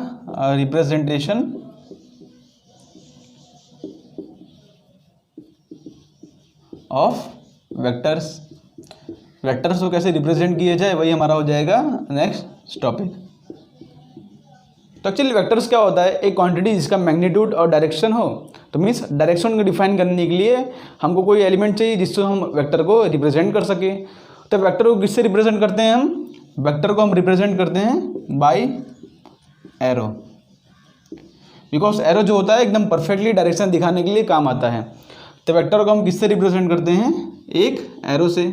रिप्रेजेंटेशन ऑफ वेक्टर्स। वेक्टर्स को कैसे रिप्रेजेंट किया जाए वही हमारा हो जाएगा नेक्स्ट टॉपिक। तो एक्चुअली वेक्टर्स क्या होता है, एक क्वांटिटी जिसका मैग्नीट्यूड और डायरेक्शन हो। तो मीन्स डायरेक्शन को डिफाइन करने के लिए हमको कोई एलिमेंट चाहिए जिससे हम वेक्टर को रिप्रेजेंट कर सके। तो वेक्टर को किससे रिप्रेजेंट करते हैं हम, वेक्टर को हम रिप्रेजेंट करते हैं बाय एरो, बिकॉज एरो जो होता है एकदम परफेक्टली डायरेक्शन दिखाने के लिए काम आता है। तो वेक्टर को हम किससे रिप्रेजेंट करते हैं, एक एरो से।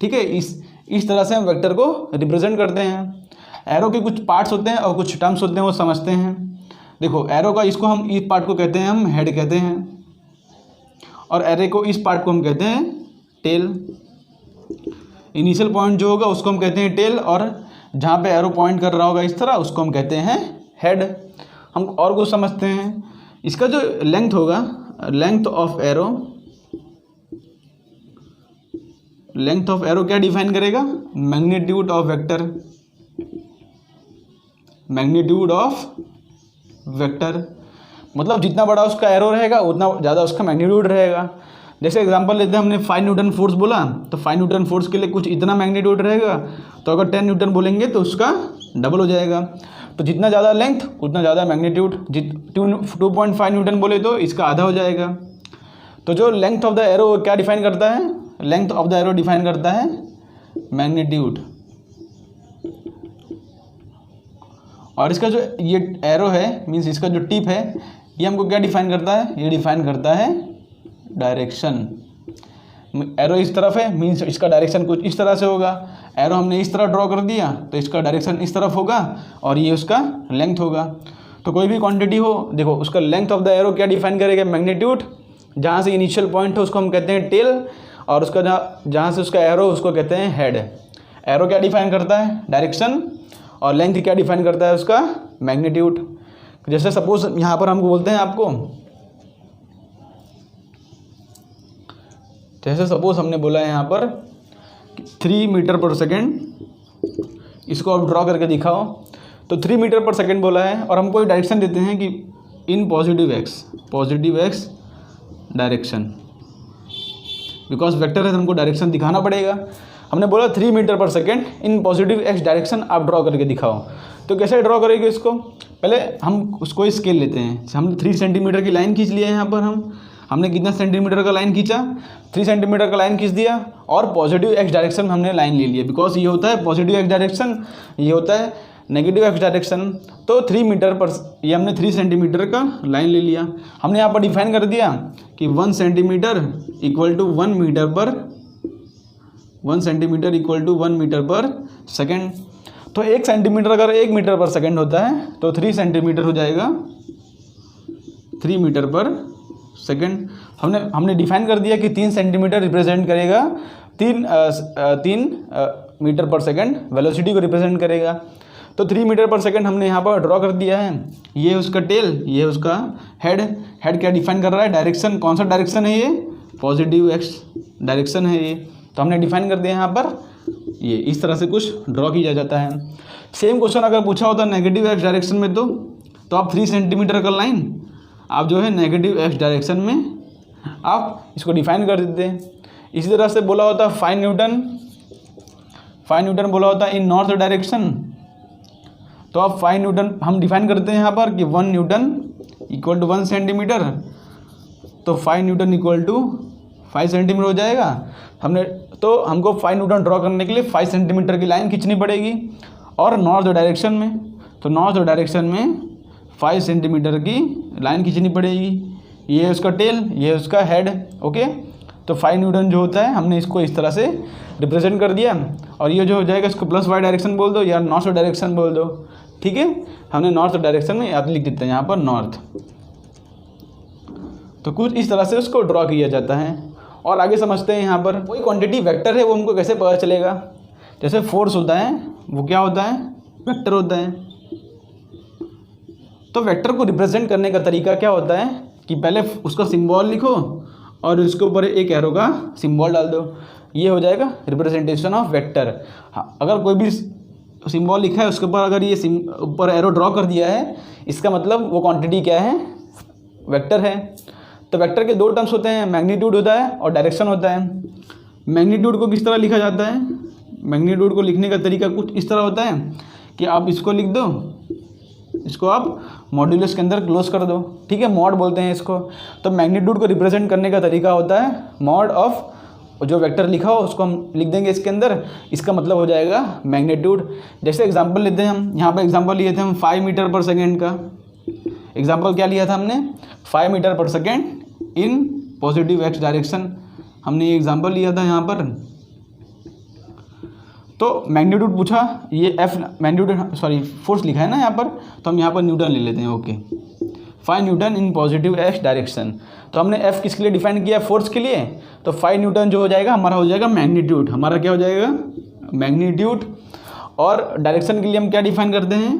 ठीक है, इस तरह से हम वेक्टर को रिप्रेजेंट करते हैं। एरो के कुछ पार्ट्स होते हैं और कुछ टर्म्स होते हैं, वो समझते हैं। देखो एरो का इस पार्ट को कहते हैं हम हेड कहते हैं, और एरे को इस पार्ट को हम कहते हैं टेल। इनिशियल पॉइंट जो होगा उसको हम कहते हैं टेल, और जहाँ पे एरो पॉइंट कर रहा होगा इस तरह उसको हम कहते हैं हेड। हम और कुछ समझते हैं, इसका जो लेंथ होगा, length of arrow, length of arrow क्या डिफाइन करेगा, magnitude of vector, magnitude of vector. मतलब जितना बड़ा उसका एरो रहेगा उतना ज़्यादा उसका मैग्नीट्यूड रहेगा। जैसे एग्जांपल लेते हैं, हमने 5 न्यूटन फोर्स बोला, तो 5 न्यूटन फोर्स के लिए कुछ इतना मैग्नीट्यूड रहेगा, तो अगर 10 न्यूटन बोलेंगे तो उसका डबल हो जाएगा। तो जितना ज़्यादा लेंथ उतना ज़्यादा मैग्नीट्यूड। 2.5 न्यूटन बोले तो इसका आधा हो जाएगा। तो जो लेंथ ऑफ द एरो क्या डिफाइन करता है, length of the arrow define करता है मैग्नीट्यूड। और इसका जो ये एरो है, मीन्स इसका जो टिप है, ये हमको क्या डिफाइन करता है, ये डिफाइन करता है डायरेक्शन। एरो इस तरफ है, मीन्स इसका डायरेक्शन कुछ इस तरह से होगा। एरो हमने इस तरह ड्रॉ कर दिया तो इसका डायरेक्शन इस तरफ होगा, और ये उसका लेंथ होगा। तो कोई भी क्वांटिटी हो, देखो उसका लेंथ ऑफ द एरो क्या डिफाइन करेगा, मैग्नीट्यूड। जहाँ से इनिशियल पॉइंट है उसको हम कहते हैं टेल, और उसका जहाँ से उसका एरो उसको कहते हैं हेड। एरो क्या डिफाइन करता है, डायरेक्शन, और लेंथ क्या डिफाइन करता है उसका मैग्नीट्यूड। जैसे सपोज यहाँ पर हमको बोलते हैं आपको, जैसे सपोज हमने बोला है यहाँ पर 3 मीटर पर सेकेंड, इसको आप ड्रॉ करके दिखाओ। तो 3 मीटर पर सेकेंड बोला है, और हमको एक डायरेक्शन देते हैं कि in positive x direction, because vector है तो हमको डायरेक्शन दिखाना पड़ेगा। हमने बोला 3 मीटर पर second in positive x direction आप ड्रॉ करके दिखाओ। तो कैसे ड्रॉ करेंगे इसको, पहले हम उसको स्केल लेते हैं। हमने 3 सेंटीमीटर की लाइन खींच लिया है। यहाँ पर हमने कितना सेंटीमीटर का लाइन खींचा, 3 सेंटीमीटर का लाइन खींच दिया, और पॉजिटिव एक्स डायरेक्शन में हमने लाइन ले लिया, बिकॉज ये होता है पॉजिटिव एक्स डायरेक्शन, ये होता है नेगेटिव एक्स डायरेक्शन। तो 3 मीटर पर ये हमने 3 सेंटीमीटर का लाइन ले लिया। हमने यहाँ पर डिफाइन कर दिया कि 1 सेंटीमीटर इक्वल टू 1 मीटर पर 1 सेंटीमीटर इक्वल टू 1 मीटर पर सेकेंड। तो 1 सेंटीमीटर अगर 1 मीटर पर सेकेंड होता है तो 3 सेंटीमीटर हो जाएगा 3 मीटर पर सेकेंड। हमने डिफाइन कर दिया कि 3 सेंटीमीटर रिप्रेजेंट करेगा 3 मीटर पर सेकेंड, वेलोसिटी को रिप्रेजेंट करेगा। तो 3 मीटर पर सेकेंड हमने यहाँ पर ड्रॉ कर दिया है। ये उसका टेल, ये उसका हेड। हेड क्या डिफाइन कर रहा है, डायरेक्शन। कौन सा डायरेक्शन है, ये पॉजिटिव एक्स डायरेक्शन है ये। तो हमने डिफाइन कर दिया यहाँ पर, ये इस तरह से कुछ ड्रॉ किया जाता है। सेम क्वेश्चन अगर पूछा होता नेगेटिव एक्स डायरेक्शन में, तो आप 3 सेंटीमीटर का लाइन आप जो है नेगेटिव एक्स डायरेक्शन में आप इसको डिफाइन कर देते हैं। इसी तरह से बोला होता 5 न्यूटन बोला होता इन नॉर्थ डायरेक्शन, तो आप 5 न्यूटन हम डिफाइन करते हैं यहाँ पर कि 1 न्यूटन इक्वल टू 1 सेंटीमीटर। तो 5 न्यूटन इक्वल टू 5 सेंटीमीटर हो जाएगा। हमको 5 न्यूटन ड्रॉ करने के लिए 5 सेंटीमीटर की लाइन खींचनी पड़ेगी, और नॉर्थ डायरेक्शन में, तो नॉर्थ डायरेक्शन में 5 सेंटीमीटर की लाइन खींचनी पड़ेगी। ये उसका टेल, ये उसका हेड। ओके, तो 5 न्यूटन जो होता है हमने इसको इस तरह से रिप्रेजेंट कर दिया, और ये जो हो जाएगा इसको प्लस वाई डायरेक्शन बोल दो या नॉर्थ डायरेक्शन बोल दो। ठीक है, हमने नॉर्थ डायरेक्शन में याद लिख देते हैं यहाँ पर नॉर्थ। तो कुछ इस तरह से उसको ड्रॉ किया जाता है। और आगे समझते हैं यहाँ पर कोई क्वांटिटी वेक्टर है वो हमको कैसे पता चलेगा। जैसे फोर्स होता है वो क्या होता है, वेक्टर होता है। तो वेक्टर को रिप्रेजेंट करने का तरीका क्या होता है कि पहले उसका सिंबल लिखो और उसके ऊपर एक एरो का सिंबल डाल दो, ये हो जाएगा रिप्रेजेंटेशन ऑफ वेक्टर। हाँ, अगर कोई भी सिंबल लिखा है उसके ऊपर अगर ये ऊपर एरो ड्रॉ कर दिया है, इसका मतलब वो क्वांटिटी क्या है, वेक्टर है। तो वेक्टर के दो टर्म्स होते हैं, मैग्नीट्यूड होता है और डायरेक्शन होता है। मैग्नीट्यूड को किस तरह लिखा जाता है, मैग्नीट्यूड को लिखने का तरीका कुछ इस तरह होता है कि आप इसको लिख दो, इसको आप मॉड्यूलस के अंदर क्लोज कर दो, ठीक है, मॉड बोलते हैं इसको। तो मैग्नीट्यूड को रिप्रेजेंट करने का तरीका होता है मॉड ऑफ, जो वेक्टर लिखा हो उसको हम लिख देंगे इसके अंदर, इसका मतलब हो जाएगा मैग्नीट्यूड। जैसे एग्जांपल लेते हैं हम, यहाँ पर एग्जांपल लिए थे हम 5 मीटर पर सेकेंड का। एग्जांपल क्या लिया था हमने, 5 मीटर पर second in positive x direction, हमने ये एग्जांपल लिया था यहाँ पर। तो मैग्नीट्यूड पूछा, ये एफ मैग्नीट्यूड सॉरी फोर्स लिखा है ना यहाँ पर, तो हम यहाँ पर न्यूटन ले लेते हैं। Okay, 5 Newton in positive x direction. तो हमने एफ किसके लिए डिफाइन किया, फोर्स के लिए। तो 5 न्यूटन जो हो जाएगा हमारा हो जाएगा मैग्नीट्यूड, हमारा क्या हो जाएगा मैग्नीट्यूड। और डायरेक्शन के लिए हम क्या डिफाइन करते हैं,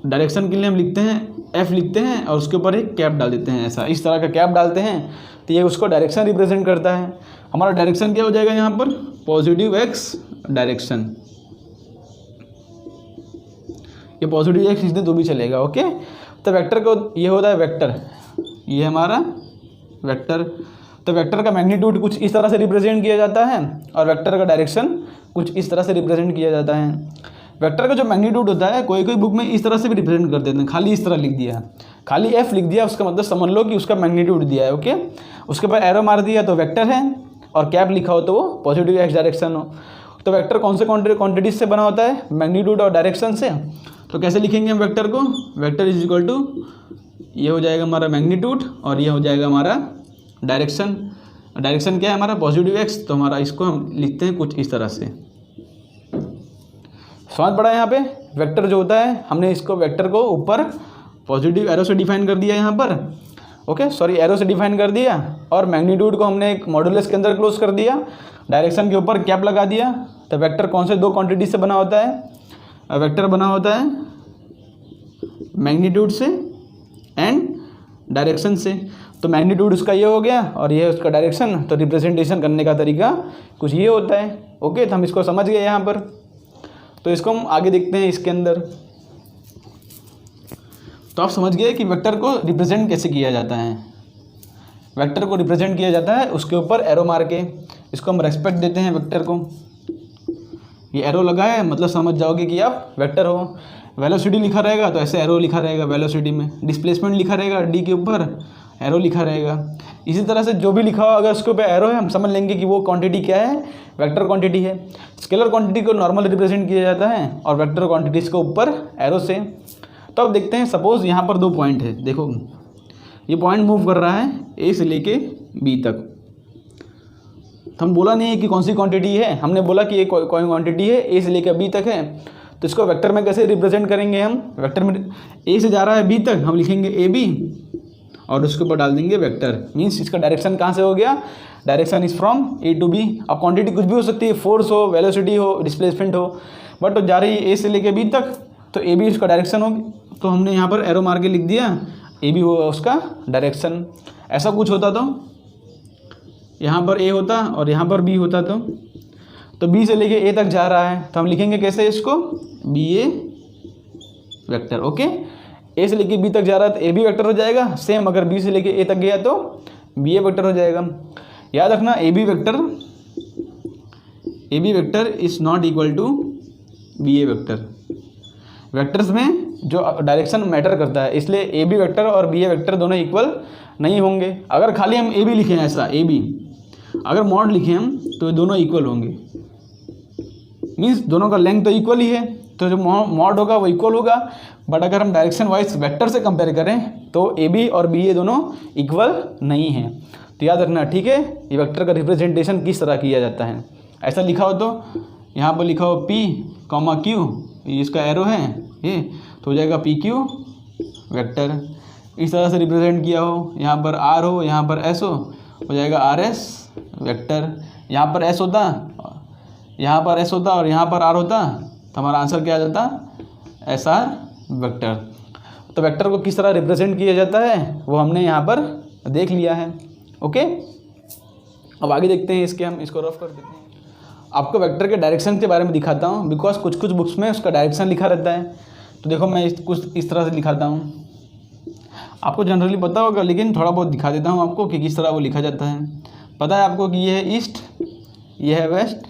डायरेक्शन के लिए हम लिखते हैं एफ लिखते हैं और उसके ऊपर एक कैप डाल देते हैं, ऐसा इस तरह का कैप डालते हैं, तो ये उसको डायरेक्शन रिप्रेजेंट करता है। हमारा डायरेक्शन क्या हो जाएगा यहाँ पर, पॉजिटिव एक्स डायरेक्शन। ये पॉजिटिव एक्स इसमें तो भी चलेगा। ओके, तो वेक्टर को ये होता है वेक्टर, ये हमारा वेक्टर। तो वेक्टर का मैग्नीट्यूड कुछ इस तरह से रिप्रेजेंट किया जाता है और वेक्टर का डायरेक्शन कुछ इस तरह से रिप्रेजेंट किया जाता है। वेक्टर का जो मैग्नीट्यूड होता है कोई कोई बुक में इस तरह से भी रिप्रेजेंट कर देते हैं, खाली इस तरह लिख दिया, खाली एफ लिख दिया, उसका मतलब समझ लो कि उसका मैग्नीट्यूड दिया है। ओके, उसके बाद एरो मार दिया तो वेक्टर है, और कैप लिखा हो तो वो पॉजिटिव एक्स डायरेक्शन हो। तो वेक्टर कौन से क्वांटिटीज से बना होता है, मैग्नीट्यूड और डायरेक्शन से। तो कैसे लिखेंगे हम वेक्टर को, वेक्टर इज इक्वल टू, ये हो जाएगा हमारा मैग्नीट्यूड और ये हो जाएगा हमारा डायरेक्शन। डायरेक्शन क्या है हमारा पॉजिटिव एक्स, तो हमारा इसको हम लिखते हैं कुछ इस तरह से। समझ पड़ा यहाँ पे, वेक्टर जो होता है हमने इसको वेक्टर को ऊपर पॉजिटिव एरो से डिफाइन कर दिया यहाँ पर। ओके सॉरी, एरो से डिफाइन कर दिया, और मैग्नीट्यूड को हमने एक मॉड्यूलस के अंदर क्लोज कर दिया, डायरेक्शन के ऊपर कैप लगा दिया। तो वेक्टर कौन से दो क्वांटिटी से बना होता है, वेक्टर बना होता है मैग्नीट्यूड से एंड डायरेक्शन से। तो मैग्नीट्यूड उसका ये हो गया और ये उसका डायरेक्शन, तो रिप्रेजेंटेशन करने का तरीका कुछ ये होता है। ओके, तो हम इसको समझ गए यहाँ पर। तो इसको हम आगे देखते हैं इसके अंदर। तो आप समझ गए कि वेक्टर को रिप्रेजेंट कैसे किया जाता है। वेक्टर को रिप्रेजेंट किया जाता है उसके ऊपर एरो मार के, इसको हम रेस्पेक्ट देते हैं वेक्टर को। ये एरो लगा है मतलब समझ जाओगे कि आप वेक्टर हो। वेलोसिटी लिखा रहेगा तो ऐसे एरो लिखा रहेगा वेलोसिटी में, डिस्प्लेसमेंट लिखा रहेगा डी के ऊपर एरो लिखा रहेगा। इसी तरह से जो भी लिखा हो अगर उसके ऊपर एरो है, हम समझ लेंगे कि वो क्वांटिटी क्या है, वेक्टर क्वांटिटी है। स्केलर क्वांटिटी को नॉर्मल रिप्रेजेंट किया जाता है और वेक्टर क्वांटिटीज़ को ऊपर एरो से। तो अब देखते हैं, सपोज यहाँ पर दो पॉइंट है, देखो ये पॉइंट मूव कर रहा है ए से लेके बी तक। तो हम बोला नहीं है कि कौन सी क्वांटिटी है, हमने बोला कि ये कोई क्वांटिटी है ए से लेकर बी तक है। तो इसको वेक्टर में कैसे रिप्रेजेंट करेंगे हम, वेक्टर में ए से जा रहा है बी तक, हम लिखेंगे ए बी और उसके ऊपर डाल देंगे वेक्टर। मीन्स इसका डायरेक्शन कहाँ से हो गया, direction is from A to B. अब क्वांटिटी कुछ भी हो सकती है, फोर्स हो, वेलोसिटी हो, डिस्प्लेसमेंट हो, बट तो जा रही है ए से लेके बी तक, तो ए बी उसका डायरेक्शन हो। तो हमने यहाँ पर एरो मार के लिख दिया ए बी होगा उसका डायरेक्शन। ऐसा कुछ होता तो यहाँ पर ए होता और यहाँ पर बी होता, तो बी से लेके ए तक जा रहा है तो हम लिखेंगे कैसे इसको, बी ए वेक्टर। ओके, ए से लेके बी तक जा रहा है तो ए बी वेक्टर हो जाएगा। सेम अगर बी से लेके ए तक गया तो बी ए वेक्टर हो जाएगा। याद रखना A B vector is not equal to B A vector. Vectors में जो डायरेक्शन मैटर करता है, इसलिए ए बी वेक्टर और बी ए वेक्टर दोनों इक्वल नहीं होंगे। अगर खाली हम ए बी लिखें ऐसा ए बी, अगर मॉड लिखें हम तो ये दोनों इक्वल होंगे। मीन्स दोनों का लेंथ तो इक्वल ही है, तो जो मॉड होगा वो इक्वल होगा। बट अगर हम डायरेक्शन वाइज वेक्टर से कंपेयर करें तो ए बी और बी ए दोनों इक्वल नहीं हैं। तो याद रखना, ठीक है, ये वेक्टर का रिप्रेजेंटेशन किस तरह किया जाता है। ऐसा लिखा हो तो यहाँ पर लिखा हो पी कॉमा क्यू, इसका एरो है ये, तो हो जाएगा पी क्यू वेक्टर। इस तरह से रिप्रेजेंट किया हो, यहाँ पर आर हो, यहाँ पर एस हो जाएगा आर एस वेक्टर। यहाँ पर एस होता, यहाँ पर एस होता और यहाँ पर आर होता, तो हमारा आंसर क्या आ जाता, एस आर वेक्टर। तो वेक्टर को किस तरह रिप्रेजेंट किया जाता है वो हमने यहाँ पर देख लिया है। ओके, अब आगे देखते हैं इसके, हम इसको रफ कर देते हैं। आपको वेक्टर के डायरेक्शन के बारे में दिखाता हूँ, बिकॉज कुछ कुछ बुक्स में उसका डायरेक्शन लिखा रहता है। तो देखो मैं कुछ इस तरह से दिखाता हूँ, आपको जनरली पता होगा लेकिन थोड़ा बहुत दिखा देता हूँ आपको कि किस तरह वो लिखा जाता है। पता है आपको कि ये है ईस्ट, ये है वेस्ट,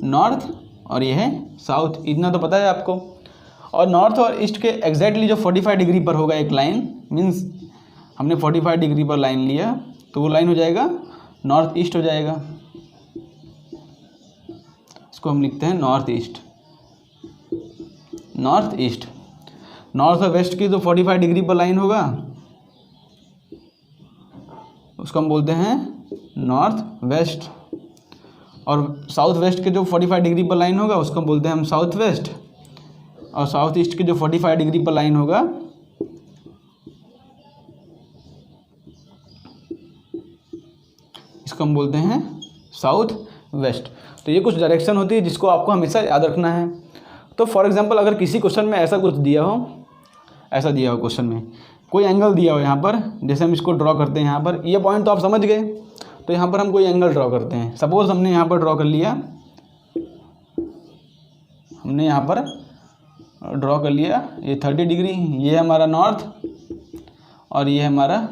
नॉर्थ और ये है साउथ, इतना तो पता है आपको। और नॉर्थ और ईस्ट के एग्जैक्टली जो 45 डिग्री पर होगा एक लाइन, मीन्स हमने 45 डिग्री पर लाइन लिया तो वो लाइन हो जाएगा नॉर्थ ईस्ट हो जाएगा। इसको हम लिखते हैं north east. North east, north और वेस्ट की जो 45 डिग्री पर लाइन होगा उसको हम बोलते हैं नॉर्थ वेस्ट, और साउथ वेस्ट के जो 45 डिग्री पर लाइन होगा उसको हम बोलते हैं हम साउथ वेस्ट, और साउथ ईस्ट की जो 45 डिग्री पर लाइन होगा इसको हम बोलते हैं साउथ वेस्ट। तो ये कुछ डायरेक्शन होती है जिसको आपको हमेशा याद रखना है। तो फॉर एग्जांपल अगर किसी क्वेश्चन में ऐसा कुछ दिया हो, ऐसा दिया हो क्वेश्चन में कोई एंगल दिया हो यहाँ पर, जैसे हम इसको ड्रॉ करते हैं यहाँ पर, ये पॉइंट तो आप समझ गए। तो यहाँ पर हम कोई एंगल ड्रॉ करते हैं, सपोज हमने यहाँ पर ड्रॉ कर लिया, हमने यहाँ पर ड्रॉ कर लिया ये 30 डिग्री, ये हमारा नॉर्थ और ये हमारा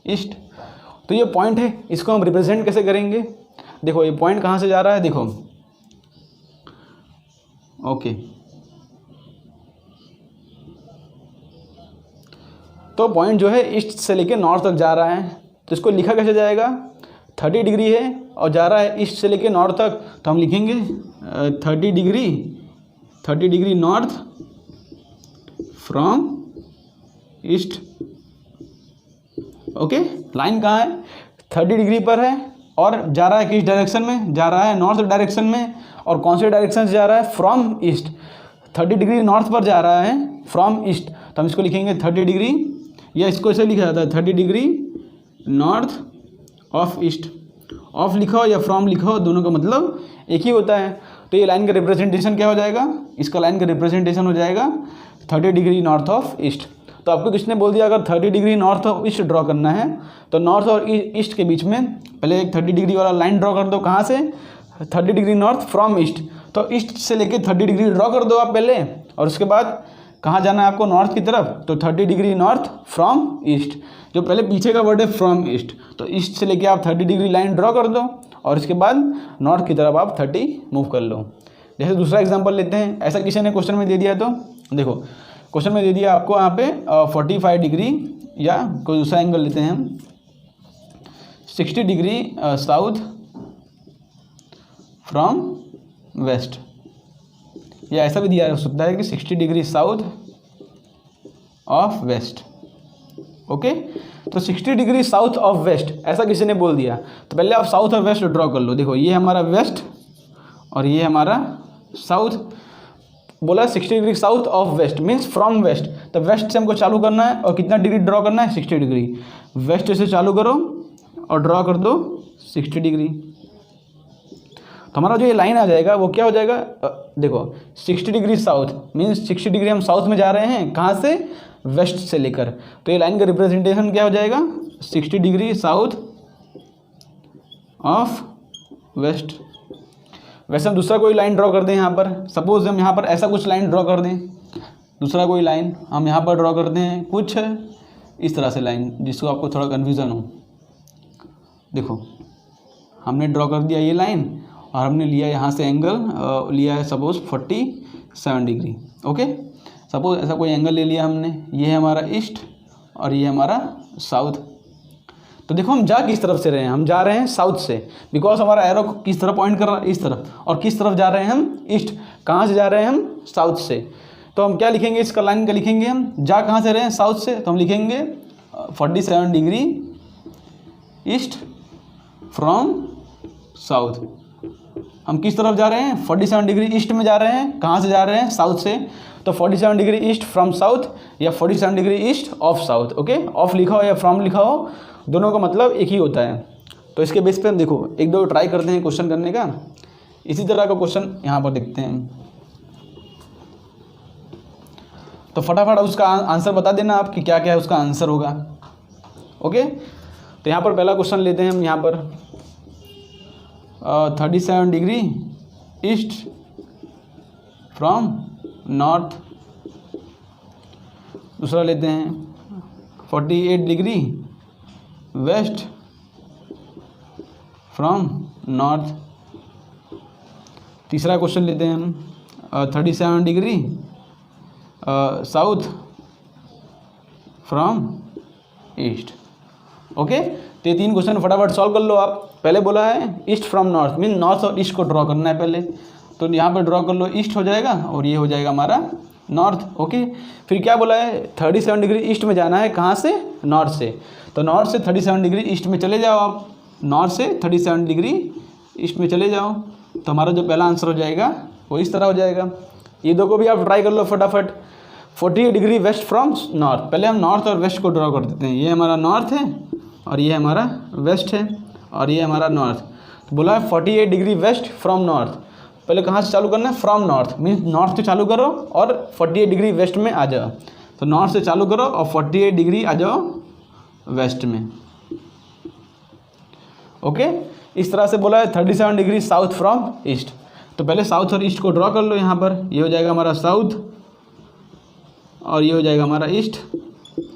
ईस्ट। तो ये पॉइंट है, इसको हम रिप्रेजेंट कैसे करेंगे। देखो ये पॉइंट कहाँ से जा रहा है, देखो ओके। तो पॉइंट जो है ईस्ट से लेके नॉर्थ तक जा रहा है, तो इसको लिखा कैसे जाएगा, 30 डिग्री है और जा रहा है ईस्ट से लेके नॉर्थ तक, तो हम लिखेंगे 30 degree north from east. Okay, line कहाँ है, 30 डिग्री पर है और जा रहा है किस डायरेक्शन में, जा रहा है नॉर्थ डायरेक्शन में। और कौन से डायरेक्शन से जा रहा है, फ्रॉम ईस्ट। 30 डिग्री नॉर्थ पर जा रहा है फ्रॉम ईस्ट, तो हम इसको लिखेंगे 30 डिग्री, या इसको ऐसे लिखा जाता है 30 degree north of east. Of लिखो या फ्रॉम लिखो, दोनों का मतलब एक ही होता है। तो ये लाइन का रिप्रेजेंटेशन क्या हो जाएगा, इसका लाइन का रिप्रेजेंटेशन हो जाएगा 30 डिग्री नॉर्थ ऑफ ईस्ट। तो आपको किसने बोल दिया अगर 30 degree north of east draw करना है तो नॉर्थ और ईस्ट के बीच में पहले एक 30 डिग्री वाला लाइन ड्रॉ कर दो। कहाँ से, 30 डिग्री नॉर्थ फ्रॉम ईस्ट। तो ईस्ट से लेके 30 डिग्री ड्रॉ कर दो आप पहले, और उसके बाद कहाँ जाना है आपको, नॉर्थ की तरफ। तो 30 डिग्री नॉर्थ फ्रॉम ईस्ट, जो पहले पीछे का वर्ड है फ्रॉम ईस्ट, तो ईस्ट से लेके आप 30 डिग्री लाइन ड्रॉ कर दो और इसके बाद नॉर्थ की तरफ आप 30 मूव कर लो। जैसे दूसरा एग्जांपल लेते हैं, ऐसा किसी ने क्वेश्चन में दे दिया, तो देखो क्वेश्चन में दे दिया आपको यहाँ पे 45 डिग्री, या कोई दूसरा एंगल लेते हैं हम 60 डिग्री साउथ फ्रॉम वेस्ट, या ऐसा भी दिया हो सकता है कि 60 degree south of west. Okay, तो 60 डिग्री साउथ ऑफ वेस्ट ऐसा किसी ने बोल दिया, तो पहले आप साउथ और वेस्ट ड्रॉ कर लो। देखो ये हमारा वेस्ट और ये हमारा साउथ, बोला 60 degree south of west means from west. तो वेस्ट से हमको चालू करना है और कितना डिग्री ड्रॉ करना है, 60 डिग्री। वेस्ट से चालू करो और ड्रॉ कर दो 60 डिग्री। तो हमारा जो ये लाइन आ जाएगा वो क्या हो जाएगा, देखो 60 डिग्री साउथ मीन्स 60 डिग्री हम साउथ में जा रहे हैं, कहाँ से, वेस्ट से लेकर। तो ये लाइन का रिप्रेजेंटेशन क्या हो जाएगा, 60 डिग्री साउथ ऑफ वेस्ट। वैसे हम दूसरा कोई लाइन ड्रॉ कर दें यहाँ पर, सपोज हम यहाँ पर ऐसा कुछ लाइन ड्रॉ कर दें, दूसरा कोई लाइन हम यहाँ पर ड्रॉ करते हैं कुछ इस तरह से लाइन, जिसको आपको थोड़ा कन्फ्यूज़न हो। देखो हमने ड्रॉ कर दिया ये लाइन और हमने लिया यहाँ से एंगल लिया है सपोज 47 डिग्री। ओके, सपोज ऐसा कोई एंगल ले लिया हमने, ये है हमारा ईस्ट और ये हमारा साउथ। तो देखो हम जा किस तरफ से रहे हैं, हम जा रहे हैं साउथ से, बिकॉज हमारा एरो किस तरफ पॉइंट कर रहा है, इस तरफ। और किस तरफ जा रहे हैं हम, ईस्ट। कहाँ से जा रहे हैं हम, साउथ से। तो हम क्या लिखेंगे, इसका लाइन का लिखेंगे हम, जा कहाँ से रहे हैं, साउथ से, तो हम लिखेंगे 47 डिग्री ईस्ट फ्रॉम साउथ। हम किस तरफ जा रहे हैं, 47 डिग्री ईस्ट में जा रहे हैं, कहाँ से जा रहे हैं, साउथ से। तो 47 डिग्री ईस्ट फ्रॉम साउथ या 47 degree east of south. Okay, of लिखा हो या फ्रॉम लिखा हो, दोनों का मतलब एक ही होता है। तो इसके बेस पे हम देखो एक दो ट्राई करते हैं क्वेश्चन करने का। इसी तरह का क्वेश्चन यहाँ पर देखते हैं। तो फटाफट उसका आंसर बता देना आप कि क्या क्या है उसका आंसर होगा। ओके, तो यहाँ पर पहला क्वेश्चन लेते हैं हम। यहाँ पर 37 डिग्री ईस्ट फ्रॉम नॉर्थ। दूसरा लेते हैं 48 डिग्री वेस्ट फ्रॉम नॉर्थ। तीसरा क्वेश्चन लेते हैं हम 37 degree south from east. Okay, तो ये 3 क्वेश्चन फटाफट सॉल्व कर लो आप। पहले बोला है east from north, mean north और ईस्ट को ड्रॉ करना है पहले, तो यहाँ पर ड्रॉ कर लो, ईस्ट हो जाएगा और ये हो जाएगा हमारा नॉर्थ। ओके, फिर क्या बोला है 37 डिग्री ईस्ट में जाना है, कहाँ से? नॉर्थ से। तो नॉर्थ से 37 डिग्री ईस्ट में चले जाओ आप, नॉर्थ से 37 डिग्री ईस्ट में चले जाओ, तो हमारा जो पहला आंसर हो जाएगा वो इस तरह हो जाएगा। ये दो को भी आप ट्राई कर लो फटाफट। 48 डिग्री वेस्ट फ्रॉम नॉर्थ, पहले हम नॉर्थ और वेस्ट को ड्रॉ कर देते हैं। ये हमारा नॉर्थ है और ये हमारा वेस्ट है और ये हमारा नॉर्थ। तो बोला है 48 डिग्री वेस्ट फ्रॉम नॉर्थ, पहले कहाँ से चालू करना है? फ्रॉम नॉर्थ, मीन्स नॉर्थ से चालू करो और 48 डिग्री वेस्ट में आ जाओ। तो नॉर्थ से चालू करो और 48 डिग्री आ जाओ वेस्ट में। ओके, इस तरह से बोला है 37 डिग्री साउथ फ्रॉम ईस्ट। तो पहले साउथ और ईस्ट को ड्रॉ कर लो यहाँ पर। ये हो जाएगा हमारा साउथ और ये हो जाएगा हमारा ईस्ट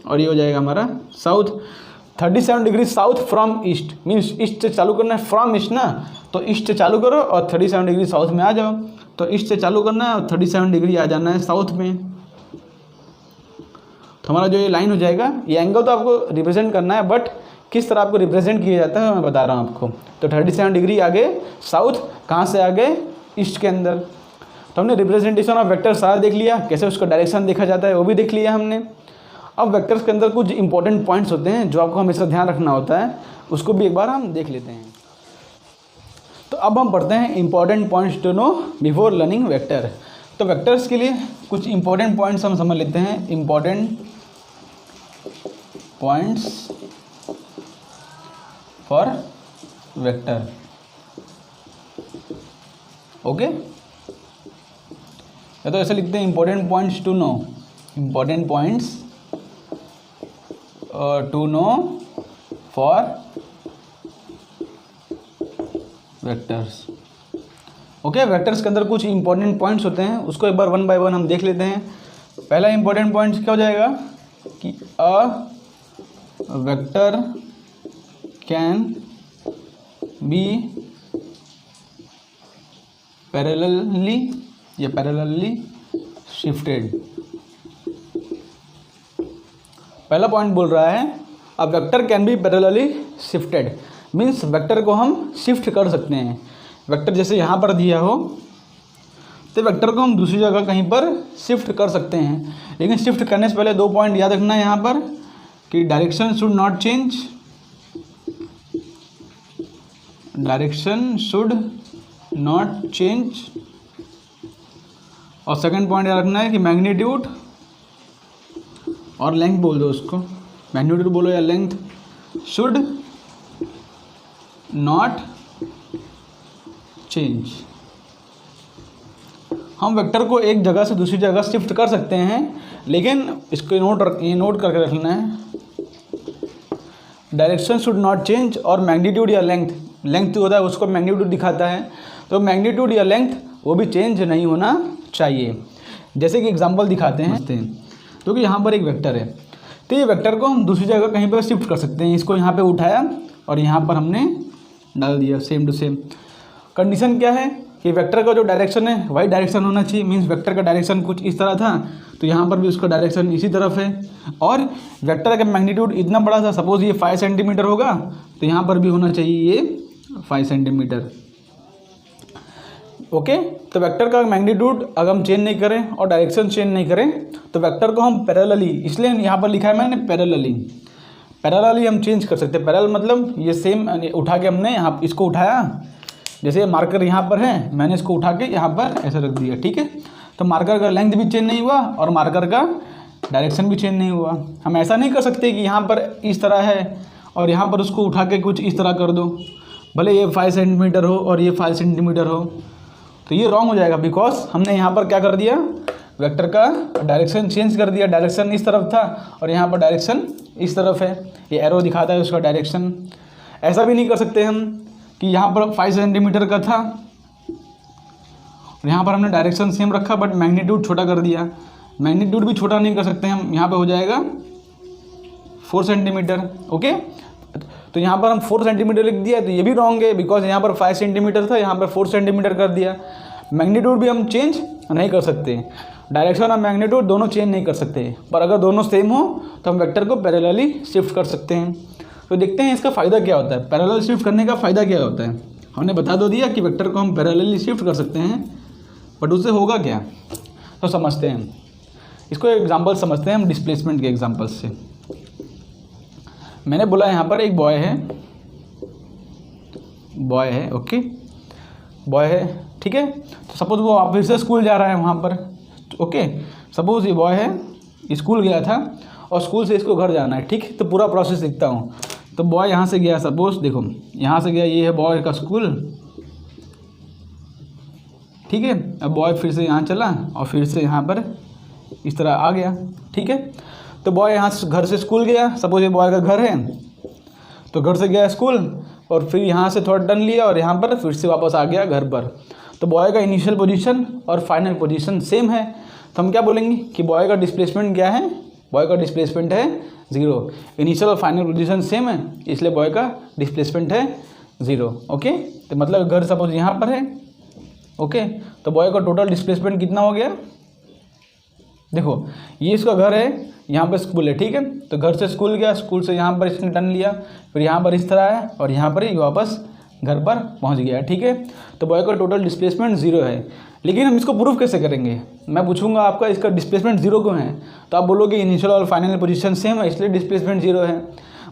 और ये हो जाएगा हमारा south. 37 degree south from east, means east से चालू करना है, फ्रॉम ईस्ट ना, तो ईस्ट से चालू करो और 37 डिग्री साउथ में आ जाओ। तो ईस्ट से चालू करना है और 37 डिग्री आ जाना है साउथ में। तो हमारा जो ये लाइन हो जाएगा, ये एंगल तो आपको रिप्रेजेंट करना है, बट किस तरह आपको रिप्रेजेंट किया जाता है मैं बता रहा हूँ आपको। तो 37 डिग्री आगे साउथ, कहाँ से आगे? ईस्ट के अंदर। तो हमने रिप्रेजेंटेशन ऑफ वेक्टर सारा देख लिया, कैसे उसका डायरेक्शन देखा जाता है वो भी देख लिया हमने। अब वेक्टर्स के अंदर कुछ इंपॉर्टेंट पॉइंट्स होते हैं जो आपको हमेशा ध्यान रखना होता है, उसको भी एक बार हम देख लेते हैं। तो अब हम पढ़ते हैं important points to know before learning vector. तो वेक्टर्स के लिए कुछ इंपॉर्टेंट पॉइंट्स हम समझ लेते हैं। Important points for vector. Okay, या तो ऐसे लिखते हैं important points to know, important points to know for vectors. Okay, vectors के अंदर कुछ इंपॉर्टेंट पॉइंट्स होते हैं, उसको एक बार 1 बाय 1 हम देख लेते हैं। पहला इंपॉर्टेंट पॉइंट क्या हो जाएगा कि a vector can be parallelly या पैरेलली शिफ्टेड। पहला पॉइंट बोल रहा है a vector can be parallelly shifted, means vector को हम शिफ्ट कर सकते हैं। वेक्टर जैसे यहाँ पर दिया हो तो वेक्टर को हम दूसरी जगह कहीं पर शिफ्ट कर सकते हैं, लेकिन शिफ्ट करने से पहले 2 पॉइंट याद रखना है यहाँ पर कि direction should not change, direction should not change, और सेकंड पॉइंट याद रखना है कि मैग्नीट्यूड और लेंथ बोल दो उसको, मैग्नीट्यूड बोलो या लेंथ शुड नॉट चेंज। हम वेक्टर को एक जगह से दूसरी जगह शिफ्ट कर सकते हैं, लेकिन इसको नोट करके रखना है, डायरेक्शन शुड नॉट चेंज और मैग्नीट्यूड या लेंथ होता है उसको मैग्नीट्यूड दिखाता है, तो मैग्नीट्यूड या लेंथ वो भी चेंज नहीं होना चाहिए। जैसे कि एग्जांपल दिखाते हैं, क्योंकि यहाँ पर एक वेक्टर है, तो ये वेक्टर को हम दूसरी जगह कहीं पर शिफ्ट कर सकते हैं। इसको यहाँ पे उठाया और यहाँ पर हमने डाल दिया, सेम टू सेम। कंडीशन क्या है कि वेक्टर का जो डायरेक्शन है वही डायरेक्शन होना चाहिए, मीन्स वेक्टर का डायरेक्शन कुछ इस तरह था तो यहाँ पर भी उसका डायरेक्शन इसी तरफ है, और वेक्टर का मैग्नीट्यूड इतना बड़ा था, सपोज ये 5 सेंटीमीटर होगा तो यहाँ पर भी होना चाहिए ये 5 सेंटीमीटर। ओके, तो वेक्टर का मैग्नीट्यूड अगर हम चेंज नहीं करें और डायरेक्शन चेंज नहीं करें तो वेक्टर को हम पैरेलली, इसलिए यहाँ पर लिखा है मैंने पैरेलली हम चेंज कर सकते हैं। पैरेलल मतलब ये सेम उठा के हमने यहाँ इसको उठाया, जैसे मार्कर यहाँ पर है, मैंने इसको उठा के यहाँ पर ऐसे रख दिया, ठीक है। तो मार्कर का लेंथ भी चेंज नहीं हुआ और मार्कर का डायरेक्शन भी चेंज नहीं हुआ। हम ऐसा नहीं कर सकते कि यहाँ पर इस तरह है और यहाँ पर उसको उठा के कुछ इस तरह कर दो, भले ये 5 सेंटीमीटर हो और ये 5 सेंटीमीटर हो, तो ये रॉन्ग हो जाएगा। बिकॉज हमने यहाँ पर क्या कर दिया, वेक्टर का डायरेक्शन चेंज कर दिया, डायरेक्शन इस तरफ था और यहाँ पर डायरेक्शन इस तरफ है, ये एरो दिखाता है उसका डायरेक्शन। ऐसा भी नहीं कर सकते हम कि यहाँ पर 5 सेंटीमीटर का था और यहाँ पर हमने डायरेक्शन सेम रखा बट मैग्नीट्यूड छोटा कर दिया। मैग्नीट्यूड भी छोटा नहीं कर सकते हम, यहाँ पे हो जाएगा 4 सेंटीमीटर। ओके, तो यहाँ पर हम 4 सेंटीमीटर लिख दिया, तो ये भी रॉन्ग है बिकॉज यहाँ पर 5 सेंटीमीटर था, यहाँ पर 4 सेंटीमीटर कर दिया। मैग्नीट्यूड भी हम चेंज नहीं कर सकते, डायरेक्शन और मैग्नीट्यूड दोनों चेंज नहीं कर सकते, पर अगर दोनों सेम हो तो हम वेक्टर को पैरेलली शिफ्ट कर सकते हैं। तो देखते हैं इसका फ़ायदा क्या होता है, पैरेलल शिफ्ट करने का फ़ायदा क्या होता है। हमने बता दो दिया कि वेक्टर को हम पैरेलली शिफ्ट कर सकते हैं, बट उससे होगा क्या, तो समझते हैं इसको। एग्जाम्पल समझते हैं हम डिस्प्लेसमेंट के एग्जाम्पल से। मैंने बोला यहाँ पर एक बॉय है, ओके, बॉय है, ठीक है। तो सपोज वो आप फिर से स्कूल जा रहा है वहाँ पर, ओके। सपोज ये बॉय है, स्कूल गया था और स्कूल से इसको घर जाना है, ठीक है। तो पूरा प्रोसेस लिखता हूँ। तो बॉय यहाँ से गया, सपोज देखो यहाँ से गया, ये है बॉय का स्कूल, ठीक है। अब बॉय फिर से यहाँ चला और फिर से यहाँ पर इस तरह आ गया, ठीक है। तो बॉय यहाँ से घर से स्कूल गया, सपोज ये बॉय का घर है, तो घर से गया स्कूल और फिर यहाँ से थोड़ा टर्न लिया और यहाँ पर फिर से वापस आ गया घर पर। तो बॉय का इनिशियल पोजीशन और फाइनल पोजीशन सेम है, तो हम क्या बोलेंगे कि बॉय का डिस्प्लेसमेंट क्या है, बॉय का डिस्प्लेसमेंट है 0। इनिशियल और फाइनल पोजीशन सेम है, इसलिए बॉय का डिस्प्लेसमेंट है 0। ओके, तो मतलब घर सपोज यहाँ पर है, ओके। तो बॉय का टोटल डिस्प्लेसमेंट कितना हो गया, देखो ये इसका घर है, यहाँ पर स्कूल है, ठीक है। तो घर से स्कूल गया, स्कूल से यहाँ पर इसने टर्न लिया, फिर यहाँ पर इस तरह है और यहाँ पर ही वापस घर पर पहुँच गया, ठीक है। तो बॉय का टोटल डिस्प्लेसमेंट 0 है। लेकिन हम इसको प्रूफ कैसे करेंगे, मैं पूछूंगा आपका इसका डिस्प्लेसमेंट 0 क्यों है, तो आप बोलोगे इनिशियल और फाइनल पोजीशन सेम है इसलिए डिस्प्लेसमेंट 0 है।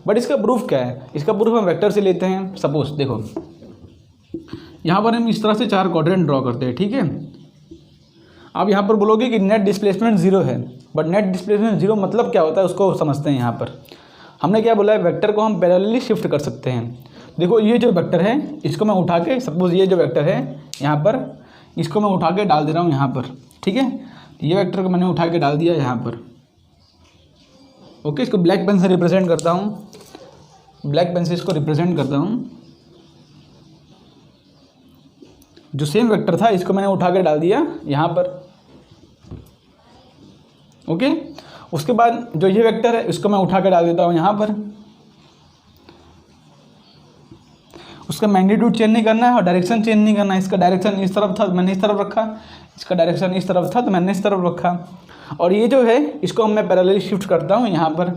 बट इसका प्रूफ क्या है, इसका प्रूफ हम वेक्टर से लेते हैं। सपोज देखो यहाँ पर हम इस तरह से 4 क्वाड्रेंट ड्रॉ करते हैं, ठीक है। आप यहाँ पर बोलोगे कि नेट डिस्प्लेसमेंट 0 है, बट नेट डिस्प्लेसमेंट 0 मतलब क्या होता है उसको समझते हैं। यहाँ पर हमने क्या बोला है, वेक्टर को हम पैरेलली शिफ्ट कर सकते हैं। देखो ये जो वेक्टर है इसको मैं उठा के, सपोज ये जो वेक्टर है यहाँ पर, इसको मैं उठा के डाल दे रहा हूँ यहाँ पर, ठीक है। ये वेक्टर को मैंने उठा के डाल दिया यहाँ पर, ओके। इसको ब्लैक पेन से रिप्रेजेंट करता हूँ, ब्लैक पेन से इसको रिप्रेजेंट करता हूँ। जो सेम वेक्टर था इसको मैंने उठा के डाल दिया यहाँ पर, ओके। उसके बाद जो ये वेक्टर है इसको मैं उठा के डाल देता हूँ यहाँ पर। उसका मैग्नीट्यूड चेंज नहीं करना है और डायरेक्शन चेंज नहीं करना है। इसका डायरेक्शन इस तरफ था तो मैंने इस तरफ रखा, इसका डायरेक्शन इस तरफ था तो मैंने इस तरफ रखा। और ये जो है इसको मैं पैरेलली शिफ्ट करता हूँ यहाँ पर,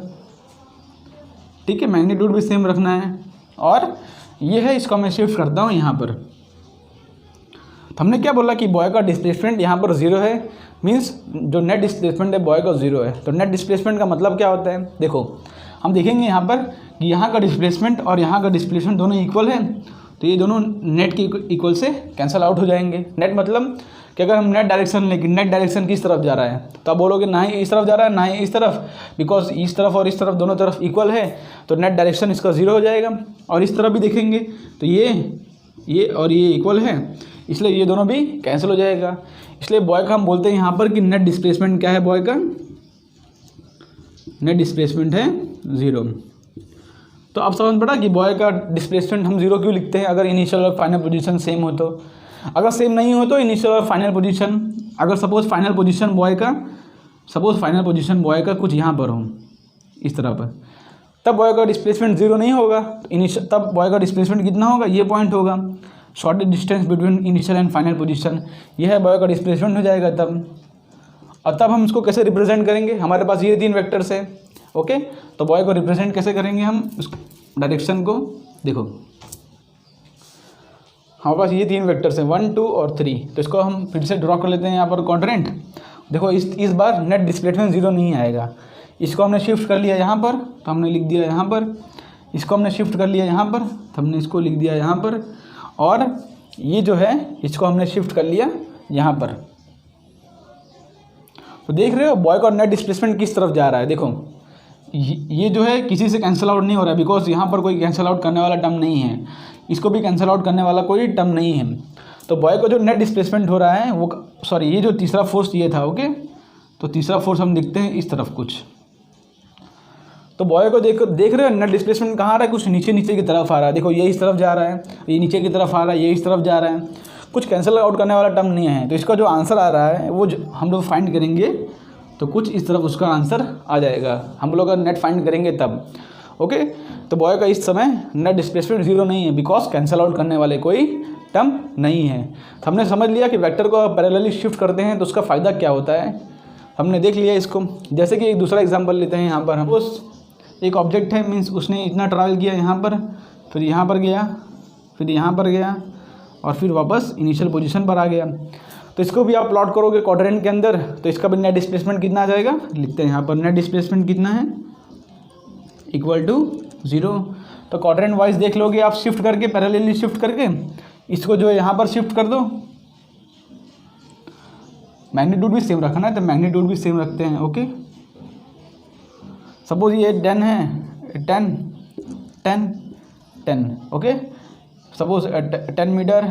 ठीक है। मैग्नीट्यूड भी सेम रखना है और ये है इसको मैं शिफ्ट करता हूँ यहाँ पर। तो हमने क्या बोला कि बॉय का डिस्प्लेसमेंट यहाँ पर 0 है, मीन्स जो नेट डिस्प्लेसमेंट है बॉय का 0 है। तो नेट डिस्प्लेसमेंट का मतलब क्या होता है, देखो हम देखेंगे यहाँ पर कि यहाँ का डिस्प्लेसमेंट और यहाँ का डिस्प्लेसमेंट दोनों इक्वल है, तो ये दोनों नेट के इक्वल से कैंसिल आउट हो जाएंगे। नेट मतलब कि अगर हम नेट डायरेक्शन लेकिन नेट डायरेक्शन किस तरफ जा रहा है, तो आप बोलोगे ना ही इस तरफ जा रहा है ना ही इस तरफ, बिकॉज इस तरफ और इस तरफ दोनों तरफ इक्वल है, तो नेट डायरेक्शन इसका 0 हो जाएगा। और इस तरफ भी देखेंगे तो ये और ये इक्वल है, इसलिए ये दोनों भी कैंसिल हो जाएगा। इसलिए बॉय का हम बोलते हैं यहाँ पर कि नेट डिस्प्लेसमेंट क्या है, बॉय का नेट डिस्प्लेसमेंट है 0। तो आप समझ पड़ा कि बॉय का डिस्प्लेसमेंट हम 0 क्यों लिखते हैं अगर इनिशियल और फाइनल पोजीशन सेम हो तो। अगर सेम नहीं हो तो इनिशियल और फाइनल पोजीशन, अगर सपोज फाइनल पोजीशन बॉय का कुछ यहाँ पर हो इस तरह पर, तब बॉय का डिस्प्लेसमेंट 0 नहीं होगा। इनिशियल तब बॉय का डिस्प्लेसमेंट कितना होगा, ये पॉइंट होगा, shortage distance between initial and final position, यह है बॉय का डिस्प्लेसमेंट हो जाएगा तब। और तब हम इसको कैसे रिप्रेजेंट करेंगे, हमारे पास ये 3 वेक्टर्स है, ओके। तो बॉय को रिप्रेजेंट कैसे करेंगे हम, उस डायरेक्शन को देखो हमारे पास ये 3 वेक्टर्स हैं 1, 2 और 3। तो इसको हम फिर से ड्रॉ कर लेते हैं यहाँ पर क्वाड्रेंट। देखो इस बार नेट डिस्प्लेसमेंट 0 नहीं आएगा। इसको हमने शिफ्ट कर लिया यहाँ पर, तो हमने लिख दिया यहाँ पर। इसको हमने शिफ्ट कर लिया यहाँ पर, तो हमने इसको लिख दिया यहाँ पर। और ये जो है इसको हमने शिफ्ट कर लिया यहाँ पर। तो देख रहे हो बॉय का नेट डिस्प्लेसमेंट किस तरफ जा रहा है। देखो ये जो है किसी से कैंसिल आउट नहीं हो रहा है, बिकॉज यहाँ पर कोई कैंसिल आउट करने वाला टर्म नहीं है, इसको भी कैंसिल आउट करने वाला कोई टर्म नहीं है। तो बॉय का जो नेट डिस्प्लेसमेंट हो रहा है वो, सॉरी ये जो तीसरा फोर्स ये था, ओके, तो तीसरा फोर्स हम देखते हैं इस तरफ कुछ। तो बॉय को देख रहे हो नेट डिस्प्लेसमेंट कहाँ आ रहा है, कुछ नीचे नीचे की तरफ आ रहा है। देखो ये इस तरफ जा रहा है, ये नीचे की तरफ आ रहा है, ये इस तरफ जा रहा है। कुछ कैंसिल आउट करने वाला टर्म नहीं है। तो इसका जो आंसर आ रहा है वो हम लोग फाइंड करेंगे तो कुछ इस तरफ उसका आंसर आ जाएगा। हम लोग अगर नेट फाइंड करेंगे तब। ओके, तो बॉय का इस समय नेट डिस्प्लेसमेंट 0 नहीं है, बिकॉज कैंसिल आउट करने वाले कोई टर्म नहीं है। तो हमने समझ लिया कि वेक्टर को पैरेलली शिफ्ट करते हैं तो उसका फ़ायदा क्या होता है, हमने देख लिया इसको। जैसे कि एक दूसरा एग्जांपल लेते हैं। यहाँ पर हम उस एक ऑब्जेक्ट है, मीन्स उसने इतना ट्रैवल किया यहाँ पर, फिर यहाँ पर गया, फिर यहाँ पर गया और फिर वापस इनिशियल पोजीशन पर आ गया। तो इसको भी आप प्लॉट करोगे क्वाड्रेंट के अंदर तो इसका भी नेट डिस्प्लेसमेंट कितना आ जाएगा, लिखते हैं यहाँ पर नेट डिस्प्लेसमेंट कितना है, इक्वल टू 0। तो क्वाड्रेंट वाइज देख लोगे आप शिफ्ट करके, पैरेलली शिफ्ट करके। इसको जो है यहाँ पर शिफ्ट कर दो, मैग्नीट्यूड भी सेम रखना है तो मैग्नीट्यूड भी सेम रखते हैं। ओके, सपोज ये 10 है, 10 10 10। Okay, suppose 10 meter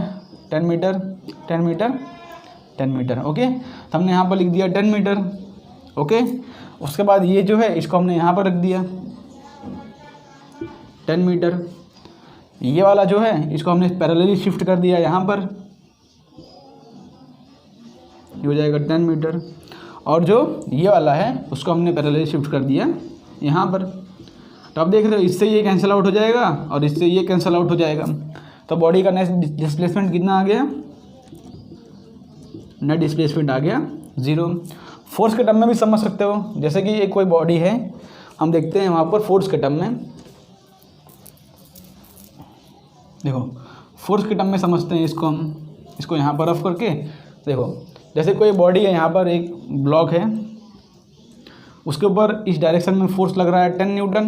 10 meter 10 meter 10 meter. Okay, तो हमने यहाँ पर लिख दिया 10 मीटर। ओके, उसके बाद ये जो है इसको हमने यहाँ पर रख दिया 10 मीटर। ये वाला जो है इसको हमने पैरेलली शिफ्ट कर दिया यहाँ पर, ये हो जाएगा 10 मीटर। और जो ये वाला है उसको हमने पैरेलली शिफ्ट कर दिया यहाँ पर। तो आप देख रहे हो इससे ये कैंसिल आउट हो जाएगा और इससे ये कैंसिल आउट हो जाएगा। तो बॉडी का नेट डिस्प्लेसमेंट कितना आ गया, नेट डिस्प्लेसमेंट आ गया 0। फोर्स के टर्म में भी समझ सकते हो। जैसे कि एक कोई बॉडी है, हम देखते हैं वहाँ पर फोर्स के टर्म में। देखो फोर्स के टर्म में समझते हैं इसको हम, इसको यहाँ पर रफ करके। देखो जैसे कोई बॉडी है, यहाँ पर एक ब्लॉक है, उसके ऊपर इस डायरेक्शन में फोर्स लग रहा है 10 न्यूटन,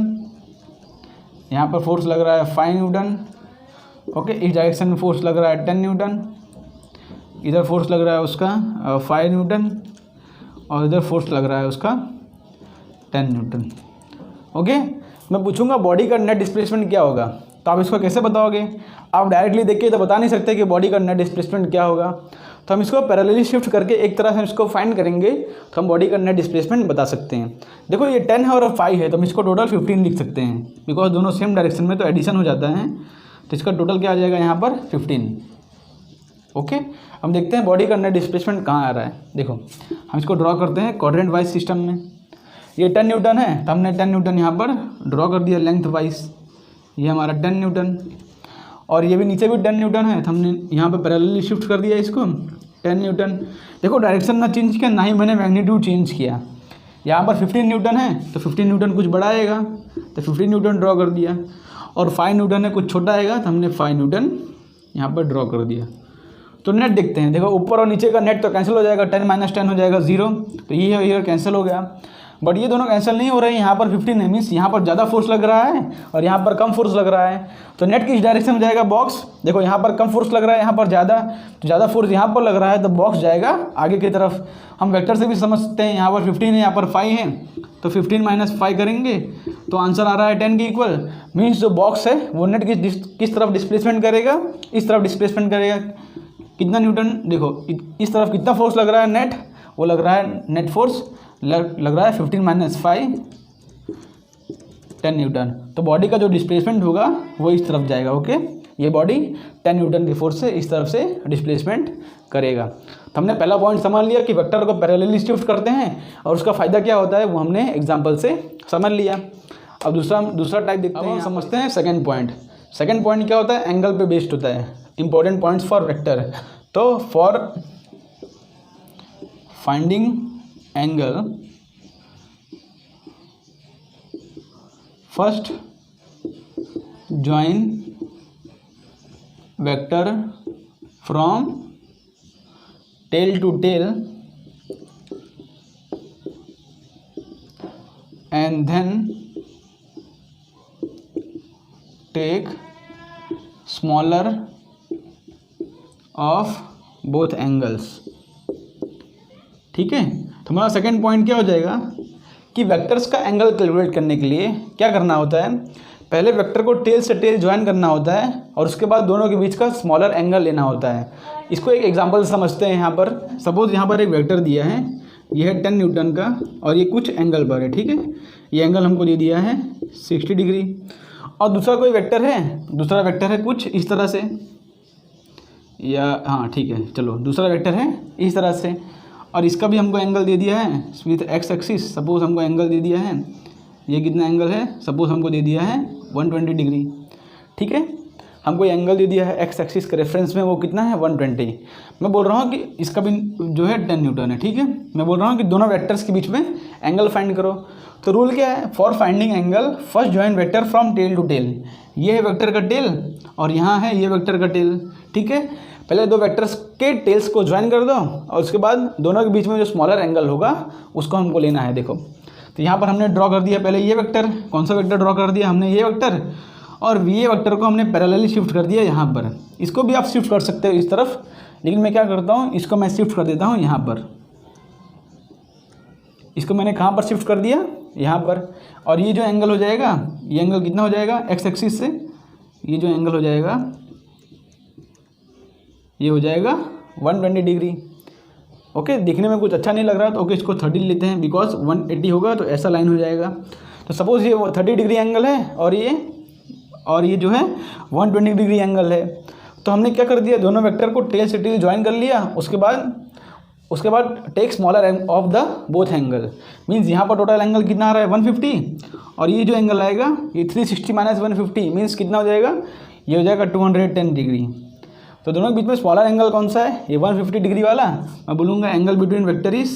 यहाँ पर फोर्स लग रहा है 5 न्यूटन। ओके, इस डायरेक्शन में फोर्स लग रहा है 10 न्यूटन, इधर फोर्स लग रहा है उसका 5 न्यूटन और इधर फोर्स लग रहा है उसका 10 न्यूटन। ओके, मैं पूछूंगा बॉडी का नेट डिस्प्लेसमेंट क्या होगा, तो आप इसको कैसे बताओगे। आप डायरेक्टली देख के तो बता नहीं सकते कि बॉडी का नेट डिस्प्लेसमेंट क्या होगा। तो हम इसको पैरेलली शिफ्ट करके एक तरह से हम इसको फाइंड करेंगे तो हम बॉडी का नेट डिस्प्लेसमेंट बता सकते हैं। देखो ये 10 है और 5 है तो हम इसको टोटल 15 लिख सकते हैं, बिकॉज दोनों सेम डायरेक्शन में तो एडिशन हो जाता है। तो इसका टोटल क्या आ जाएगा यहाँ पर 15। ओके, हम देखते हैं बॉडी का नेट डिस्प्लेसमेंट कहाँ आ रहा है। देखो हम इसको ड्रॉ करते हैं क्वाड्रेंट वाइज सिस्टम में। ये 10 न्यूटन है तो हमने 10 न्यूटन यहाँ पर ड्रॉ कर दिया लेंथ वाइज, ये हमारा 10 न्यूटन। और ये भी नीचे भी 10 न्यूटन है तो हमने यहाँ पर पैरेलली शिफ्ट कर दिया इसको 10 न्यूटन। देखो डायरेक्शन ना चेंज किया, ना ही मैंने मैग्नीट्यूड चेंज किया। यहाँ पर 15 न्यूटन है तो 15 न्यूटन कुछ बड़ा आएगा तो 15 न्यूटन ड्रॉ कर दिया, और 5 न्यूटन है कुछ छोटा आएगा तो हमने 5 न्यूटन यहाँ पर ड्रॉ कर दिया। तो नेट देखते हैं। देखो ऊपर और नीचे का नेट तो कैंसिल हो जाएगा, 10 - 10 हो जाएगा 0। तो ये कैंसिल हो गया, बट ये दोनों कैंसिल नहीं हो रहे हैं। यहाँ पर 15 है, मीन्स यहाँ पर ज़्यादा फोर्स लग रहा है और यहाँ पर कम फोर्स लग रहा है। तो नेट किस डायरेक्शन में जाएगा, बॉक्स। देखो यहाँ पर कम फोर्स लग रहा है, यहाँ पर ज़्यादा, तो ज़्यादा फोर्स यहाँ पर लग रहा है तो बॉक्स जाएगा आगे की तरफ। हम वेक्टर से भी समझ सकते हैं, यहाँ पर 15 है, यहाँ पर 5 है, तो 15 - 5 करेंगे तो आंसर आ रहा है 10 के इक्वल। मीन्स जो बॉक्स है वो नेट किस तरफ डिस्प्लेसमेंट करेगा, इस तरफ डिस्प्लेसमेंट करेगा। कितना न्यूटन, देखो इस तरफ कितना फोर्स लग रहा है नेट, वो लग रहा है नेट फोर्स लग रहा है 15 - 5 10 न्यूटन। तो बॉडी का जो डिस्प्लेसमेंट होगा वो इस तरफ जाएगा। ओके, ये बॉडी 10 न्यूटन के फोर्स से इस तरफ से डिस्प्लेसमेंट करेगा। तो हमने पहला पॉइंट समझ लिया कि वेक्टर को पैरेलली शिफ्ट करते हैं और उसका फ़ायदा क्या होता है वो हमने एग्जाम्पल से समझ लिया। अब दूसरा टाइप देखते हैं, समझते हैं सेकेंड पॉइंट। सेकेंड पॉइंट क्या होता है, एंगल पे बेस्ड होता है। Important points for vector. तो for finding angle, first join vector from tail to tail and then take smaller of both angles। ठीक है, तो हमारा सेकेंड पॉइंट क्या हो जाएगा कि वेक्टर्स का एंगल कैलकुलेट करने के लिए क्या करना होता है, पहले वेक्टर को टेल से टेल ज्वाइन करना होता है और उसके बाद दोनों के बीच का स्मॉलर एंगल लेना होता है। इसको एक एग्जांपल से समझते हैं। यहाँ पर सपोज यहाँ पर एक वेक्टर दिया है ये है 10 न्यूटन का और ये कुछ एंगल पर है, ठीक है। ये एंगल हमको दे दिया है 60 डिग्री। और दूसरा कोई वेक्टर है, दूसरा वेक्टर है कुछ इस तरह से, या हाँ ठीक है, चलो दूसरा वेक्टर है इस तरह से, और इसका भी हमको एंगल दे दिया है विथ एक्स एक्सिस। सपोज हमको एंगल दे दिया है, ये कितना एंगल है, सपोज हमको दे दिया है 120 डिग्री, ठीक है। हमको ये एंगल दे दिया है एक्स एक्सिस के रेफरेंस में, वो कितना है 120। मैं बोल रहा हूँ कि इसका भी जो है 10 न्यूटन है, ठीक है। मैं बोल रहा हूँ कि दोनों वेक्टर्स के बीच में एंगल फाइंड करो। तो रूल क्या है, for finding angle first join vector from tail to tail. ये है वेक्टर का टेल और यहाँ है ये वेक्टर का टेल, ठीक है। पहले दो वेक्टर्स के टेल्स को ज्वाइन कर दो और उसके बाद दोनों के बीच में जो स्मॉलर एंगल होगा उसको हमको लेना है। देखो तो यहाँ पर हमने ड्रॉ कर दिया पहले ये वेक्टर, कौन सा वेक्टर ड्रॉ कर दिया हमने, ये वेक्टर, और ये वेक्टर को हमने पैरेलली शिफ्ट कर दिया यहाँ पर। इसको भी आप शिफ्ट कर सकते हो इस तरफ, लेकिन मैं क्या करता हूँ, इसको मैं शिफ्ट कर देता हूँ यहाँ पर। इसको मैंने कहाँ पर शिफ्ट कर दिया, यहाँ पर। और ये जो एंगल हो जाएगा, ये एंगल कितना हो जाएगा एक्स एक्सिस से, ये जो एंगल हो जाएगा ये हो जाएगा 120 डिग्री। ओके, दिखने में कुछ अच्छा नहीं लग रहा तो ओके इसको 30 लेते हैं, बिकॉज 180 होगा तो ऐसा लाइन हो जाएगा। तो सपोज ये 30 डिग्री एंगल है और ये जो है 120 डिग्री एंगल है। तो हमने क्या कर दिया, दोनों वेक्टर को टेल से टेल ज्वाइन कर लिया। उसके बाद take smaller of the both angle, means यहाँ पर टोटल एंगल कितना आ रहा है 150, और ये जो एंगल आएगा ये 360 माइनस 150 मीन्स कितना हो जाएगा, ये हो जाएगा 210 डिग्री। तो दोनों के बीच में स्मॉलर एंगल कौन सा है, ये 150 डिग्री वाला। मैं बोलूँगा angle between vector is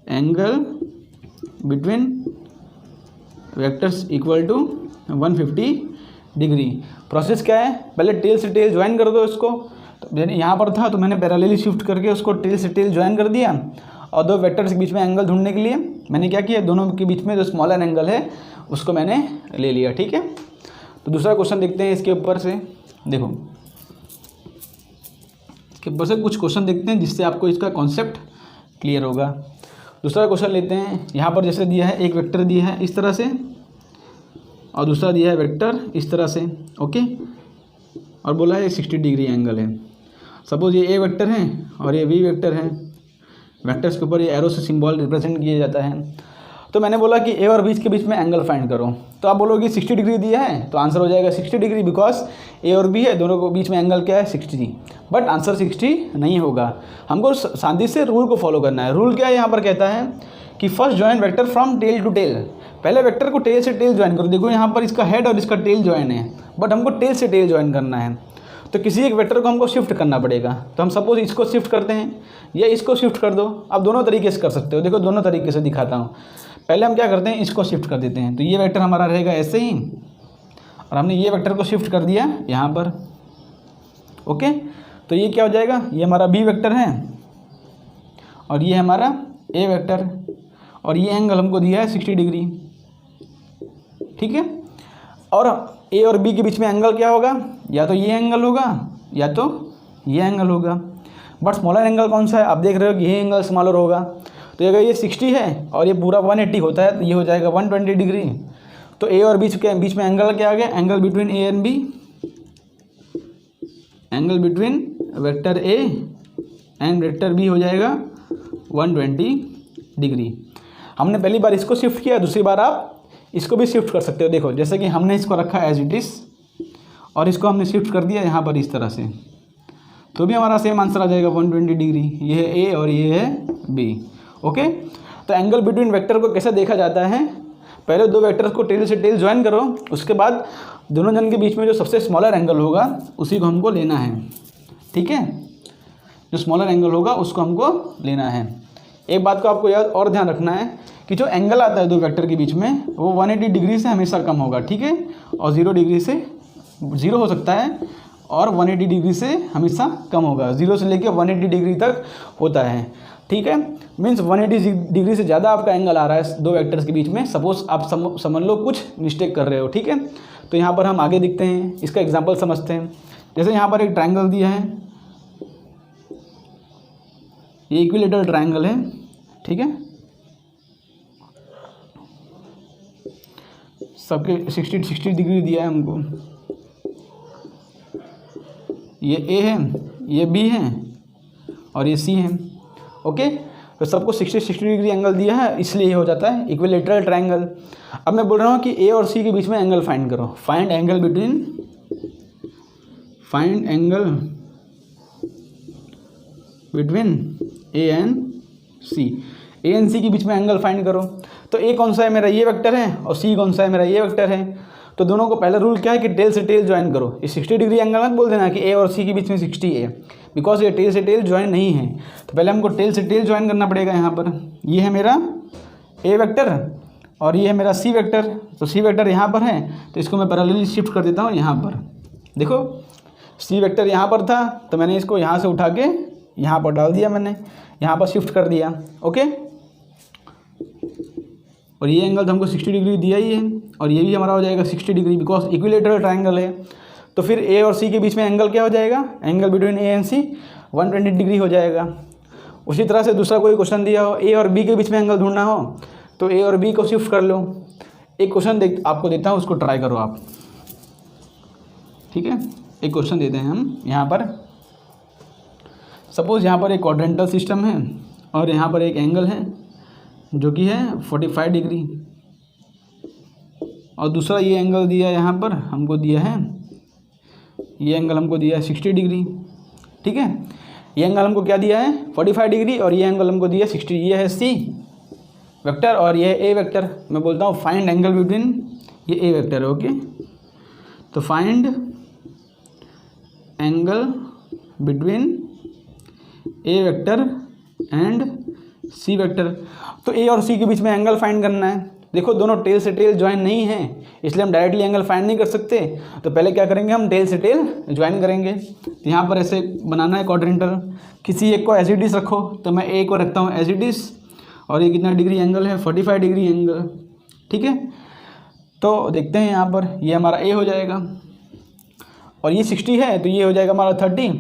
angle between vectors equal to 150 degree. Process क्या है, पहले टेल से टेल ज्वाइन कर दो इसको। तो यहाँ पर था तो मैंने पैरेलली शिफ्ट करके उसको टेल से टेल ज्वाइन कर दिया, और दो वेक्टर्स के बीच में एंगल ढूंढने के लिए मैंने क्या किया, दोनों के बीच में जो स्मॉलर एंगल है उसको मैंने ले लिया, ठीक है। तो दूसरा क्वेश्चन देखते हैं इसके ऊपर से। देखो इसके ऊपर से कुछ क्वेश्चन देखते हैं जिससे आपको इसका कॉन्सेप्ट क्लियर होगा। दूसरा क्वेश्चन लेते हैं। यहाँ पर जैसे दिया है, एक वेक्टर दिया है इस तरह से और दूसरा दिया है वेक्टर इस तरह से, ओके, और बोला है 60 डिग्री एंगल है। सपोज ये ए वेक्टर है और ये बी वेक्टर है। वेक्टर्स के ऊपर ये एरो से सिंबल रिप्रेजेंट किया जाता है। तो मैंने बोला कि ए और बी के बीच में एंगल फाइंड करो। तो आप बोलोगे 60 डिग्री दिया है तो आंसर हो जाएगा 60 डिग्री, बिकॉज ए और बी है, दोनों के बीच में एंगल क्या है 60। बट आंसर 60 नहीं होगा, हमको शांति से रूल को फॉलो करना है। रूल क्या है, यहाँ पर कहता है कि first join vector from tail to tail. पहले वेक्टर को टेल से टेल ज्वाइन करो। देखो यहाँ पर इसका हेड और इसका टेल ज्वाइन है, बट हमको टेल से टेल ज्वाइन करना है। तो किसी एक वेक्टर को हमको शिफ्ट करना पड़ेगा। तो हम सपोज इसको शिफ्ट करते हैं या इसको शिफ्ट कर दो। आप दोनों तरीके से कर सकते हो। देखो दोनों तरीके से दिखाता हूँ। पहले हम क्या करते हैं, इसको शिफ्ट कर देते हैं। तो ये वेक्टर हमारा रहेगा ऐसे ही, और हमने ये वेक्टर को शिफ्ट कर दिया यहाँ पर, ओके। तो ये क्या हो जाएगा, ये हमारा बी वेक्टर है और ये हमारा ए वेक्टर, और ये एंगल हमको दिया है 60 डिग्री, ठीक है। और ए और बी के बीच में एंगल क्या होगा, या तो ये एंगल होगा या तो ये एंगल होगा। बट स्मॉलर एंगल कौन सा है, आप देख रहे हो कि ये एंगल स्मॉलर होगा। तो अगर ये 60 है और ये पूरा 180 होता है तो ये हो जाएगा 120 डिग्री। तो ए और बीच में एंगल क्या आ गया, angle between A and B, angle between vector A and vector B हो जाएगा 120 डिग्री। हमने पहली बार इसको शिफ्ट किया, दूसरी बार आप इसको भी शिफ्ट कर सकते हो। देखो जैसे कि हमने इसको रखा एज इट इज़ और इसको हमने शिफ्ट कर दिया यहाँ पर इस तरह से, तो भी हमारा सेम आंसर आ जाएगा 120 डिग्री। ये है ए और ये है बी, ओके। तो एंगल बिटवीन वेक्टर को कैसे देखा जाता है, पहले दो वेक्टर्स को टेल से टेल ज्वाइन करो, उसके बाद दोनों जन के बीच में जो सबसे स्मॉलर एंगल होगा उसी को हमको लेना है, ठीक है। जो स्मॉलर एंगल होगा उसको हमको लेना है। एक बात को आपको याद और ध्यान रखना है कि जो एंगल आता है दो वेक्टर के बीच में वो 180 डिग्री से हमेशा कम होगा, ठीक है। और 0 डिग्री से 0 हो सकता है और 180 डिग्री से हमेशा कम होगा। 0 से लेकर 180 डिग्री तक होता है, ठीक है। मीन्स 180 डिग्री से ज़्यादा आपका एंगल आ रहा है दो वेक्टर्स के बीच में। सपोज आप समझ लो कुछ मिस्टेक कर रहे हो, ठीक है। तो यहाँ पर हम आगे दिखते हैं, इसका एग्जाम्पल समझते हैं। जैसे यहाँ पर एक ट्राइंगल दिया है, ये इक्विलेटरल ट्राइंगल है, ठीक है। सबके 60 डिग्री दिया है हमको। ये ए है, ये बी है और ये सी है, ओके। तो सबको 60 डिग्री एंगल दिया है, इसलिए ये हो जाता है इक्विलेटरल ट्रायंगल। अब मैं बोल रहा हूँ कि ए और सी के बीच में एंगल फाइंड करो। Find angle between A and C. A and C के बीच में एंगल फाइंड करो। तो ए कौन सा है मेरा, ये वेक्टर है, और सी कौन सा है मेरा, ये वेक्टर है। तो दोनों को पहला रूल क्या है कि टेल से टेल ज्वाइन करो। ये 60 डिग्री एंगल मत बोल देना कि ए और सी के बीच में 60 है, बिकॉज ये टेल से टेल ज्वाइन नहीं है। तो पहले हमको टेल से टेल ज्वाइन करना पड़ेगा। यहाँ पर ये है मेरा ए वेक्टर और ये है मेरा सी वेक्टर। तो सी वेक्टर यहाँ पर है, तो इसको मैं पैरेलली शिफ्ट कर देता हूँ यहाँ पर। देखो सी वेक्टर यहाँ पर था, तो मैंने इसको यहाँ से उठा के यहाँ पर डाल दिया, मैंने यहाँ पर शिफ्ट कर दिया। ओके, और ये एंगल तो हमको 60 डिग्री दिया ही है, और ये भी हमारा हो जाएगा 60 डिग्री, बिकॉज इक्विलेटरल ट्रायंगल है। तो फिर ए और सी के बीच में एंगल क्या हो जाएगा, angle between A and C 120 degree हो जाएगा। उसी तरह से दूसरा कोई क्वेश्चन दिया हो, ए और बी के बीच में एंगल ढूंढना हो, तो ए और बी को शिफ्ट कर लो। एक क्वेश्चन आपको देता हूँ, उसको ट्राई करो आप, ठीक है। एक क्वेश्चन देते हैं हम यहाँ पर। सपोज यहाँ पर एक क्वाड्रेंटल सिस्टम है और यहाँ पर एक एंगल है जो कि है 45 डिग्री, और दूसरा ये एंगल दिया यहाँ पर हमको दिया है, ये एंगल हमको दिया है 60 डिग्री, ठीक है। ये एंगल हमको क्या दिया है 45 डिग्री, और ये एंगल हमको दिया 60। ये है सी वेक्टर और ये है ए वेक्टर। मैं बोलता हूँ फाइंड एंगल बिटवीन, ये ए वेक्टर है, ओके। तो find angle between A vector and C vector. तो ए और सी के बीच में एंगल फाइंड करना है। देखो दोनों टेल से टेल ज्वाइन नहीं है, इसलिए हम डायरेक्टली एंगल फाइंड नहीं कर सकते। तो पहले क्या करेंगे, हम टेल से टेल ज्वाइन करेंगे। तो यहाँ पर ऐसे बनाना है क्वाड्रेंटल। किसी एक को एज इट इज रखो, तो मैं ए को रखता हूँ एज इट इज, और ये कितना डिग्री एंगल है 45 डिग्री एंगल, ठीक है। तो देखते हैं यहाँ पर, ये हमारा ए हो जाएगा, और ये 60 है तो ये हो जाएगा हमारा 30।